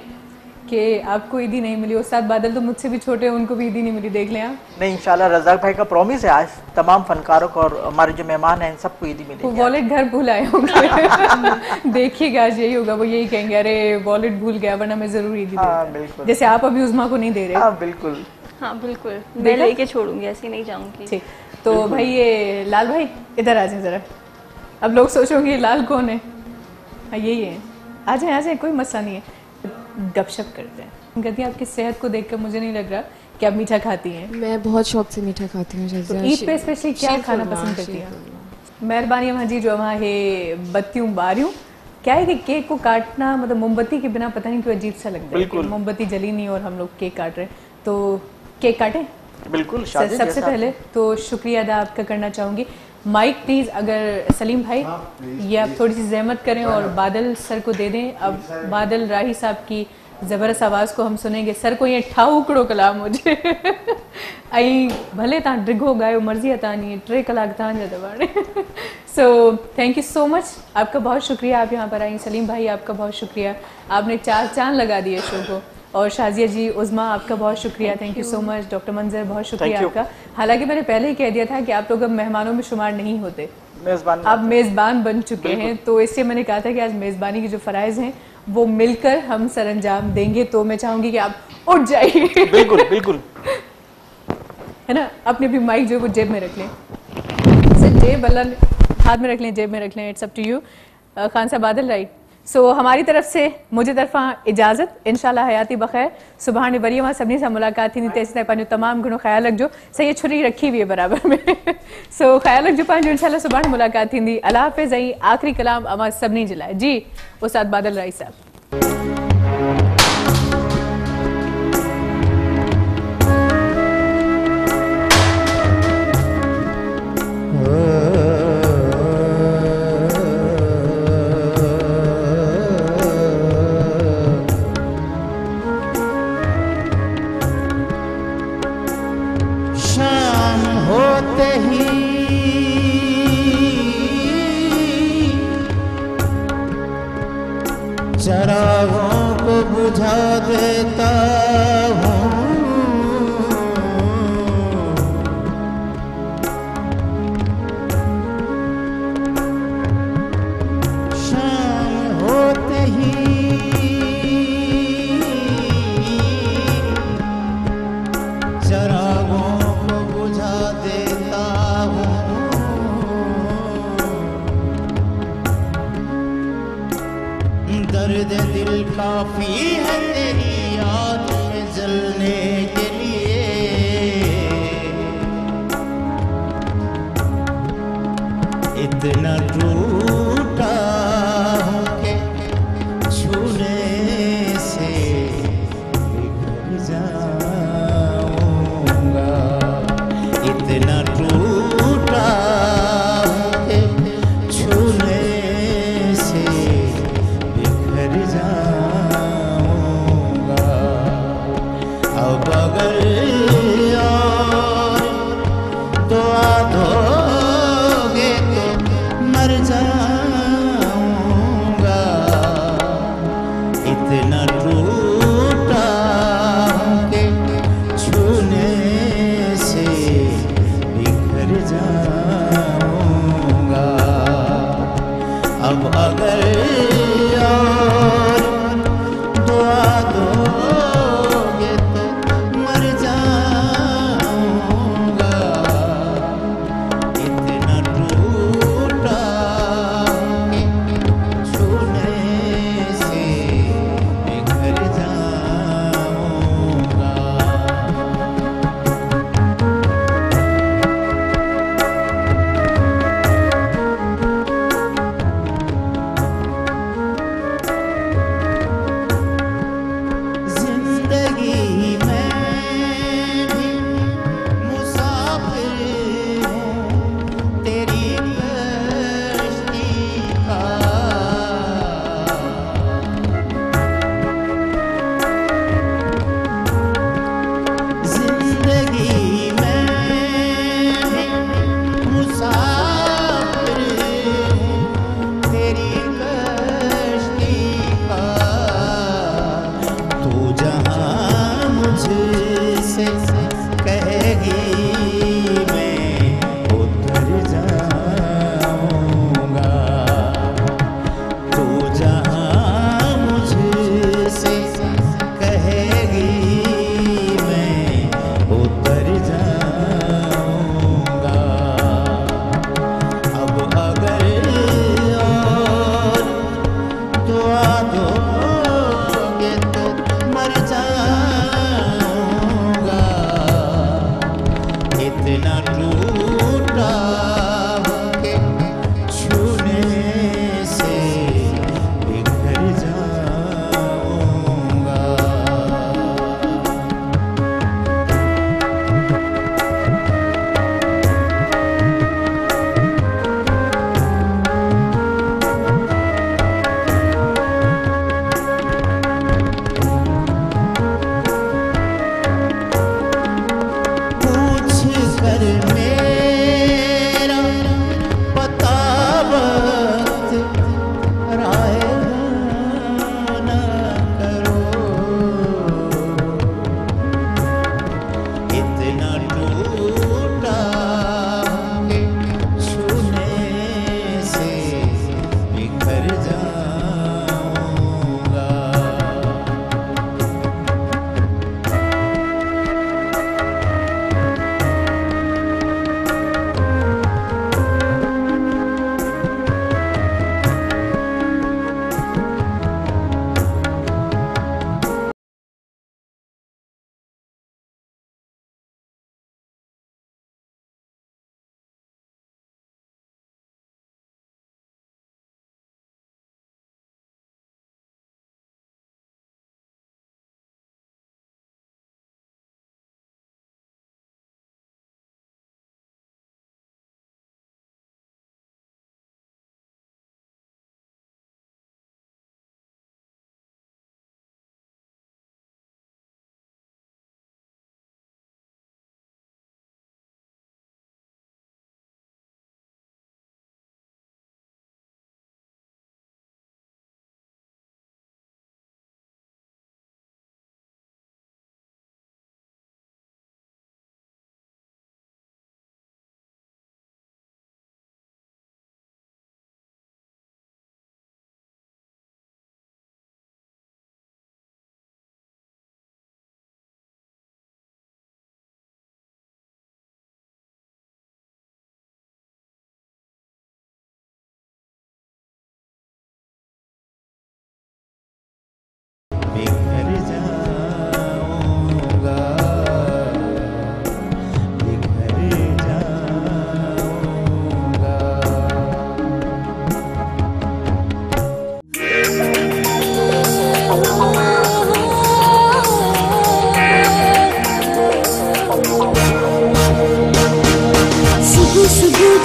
कि आपको ईदी नहीं मिली। उस्ताद बादल तो मुझसे भी छोटे हैं, उनको भी ईदी नहीं मिली, देख लें आप। नहीं, इंशाल्लाह रज़ाक भाई का प्रॉमिस है, आज तमाम फनकारों को और हमारे जो मेहमान हैं सबको ईदी वो मिलेगी। वॉलेट घर भूल आए होंगे। देखिएगा आज यही होगा, वो यही कहेंगे अरे वॉलेट भूल गया वरना मैं जरूर ईदी हाँ, देता। बिल्कुल। जैसे आप अभी उज़मा को नहीं दे रहे। हाँ बिल्कुल। हाँ बिल्कुल, मैं लेके छोड़ूंगी, ऐसे नहीं जाऊंगी। ठीक, तो भाई ये लाल भाई इधर आ जाए जरा। अब लोग सोचोगे लाल कौन है? हाँ यही है, आ जाए कोई मसला नहीं है। गपशप करते हैं। कहती हैं आपकी सेहत को देखकर मुझे नहीं लग रहा कि आप मीठा खाती हैं। मैं बहुत शौक से मीठा खाती हूँ। तो ईद पे स्पेशली क्या खाना पसंद करती हैं? मेहरबानी वहाँ जी जो वहाँ है बत्तियों बारियों क्या है कि केक को काटना मतलब मोमबत्ती के बिना पता नहीं क्यों अजीब सा लगता है कि मोमबत्ती जली नहीं और हम लोग केक काट रहे हैं। तो केक काटें? बिल्कुल। सबसे पहले तो शुक्रिया अदा आपका करना चाहूँगी। माइक प्लीज, अगर सलीम भाई ये आप थोड़ी सी जहमत करें और बादल सर को दे दें। अब बादल राही साहब की ज़बरदस्त आवाज़ को हम सुनेंगे। सर को ये ठाऊ कड़ो कलाम मुझे आई भले तव्हां डिघो गायो मर्ज़ी तानी 3 कलाक तव्हांजा दबाणे। So thank you so much, आपका बहुत शुक्रिया आप यहाँ पर आई। सलीम भाई आपका बहुत शुक्रिया, आपने 4 चांद लगा दिए शो को। और शाजिया जी, उज़मा आपका बहुत शुक्रिया, thank you so much. Doctor मंजर बहुत शुक्रिया आपका। हालांकि मैंने पहले ही कह दिया था कि आप लोग अब मेहमानों में शुमार नहीं होते, आप मेज़बान बन चुके हैं। तो इसलिए मैंने कहा था कि आज मेज़बानी के जो फ़राइज़ हैं वो मिलकर हम सरअंजाम देंगे। तो मैं चाहूँगी कि आप उठ जाइए। बिल्कुल बिल्कुल, है ना। अपनी अपनी माइक जो है वो जेब में रख लें, जेब वाला हाथ में रख लें, जेब में रख लें। It's up to you. Khan साहब बादल राइट। सो हमारी तरफ से मुझे तरफा इजाज़त, इंशाल्लाह हयाती बख़ैर। सुबह ने वरी वहाँ सभी से मुलाकात थी। तेज़ पंहिंजो तमामु घणो ख़्यालु रखिजो। सही छुरी रखी हुई है बराबर में। सो ख़्यालु रखिजो पंहिंजो। इंशाल्लाह सुबह मुलाकात थी। अल्लाह हाफ़िज़। ऐं आख़िरी कलाम अवां सभिनी जे लाइ जी उस्ताद बादल राई साहब। शाम होते ही चरागों को बुझा देता हूँ। शाम होते ही चरागों को बुझा देता हूँ। दर्द दिल काफी है तेरी याद में जलने के लिए। इतना टूटा हूँ कि छूने से बिखर जाऊंगा। इतना टूटा हूँ कि छूने से बिखर जाऊंगा। अब अगर और दुआ दोगे तो मर जा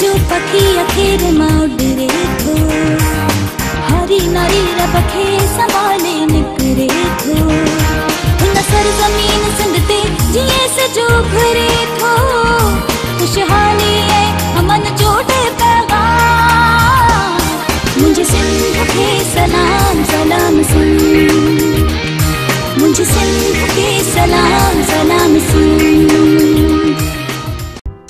जो पखी अखेर मां उडरे थो हरी नारी रबखे संभाले निकरे थो उन सरजमीन सिंध ते जिए सजो भरे थो खुशहाली है अमन जोड़े पैगाम मुझे सिंध के सलाम सलाम सिंध मुझे सिंध के सलाम सलाम सिंध।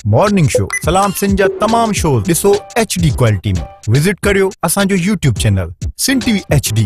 मॉर्निंग शो सलाम सिंध जा तमाम शोज ॾिसो HD क्वालिटी में। विजिट करियो असांजो YouTube channel Sindh TV HD।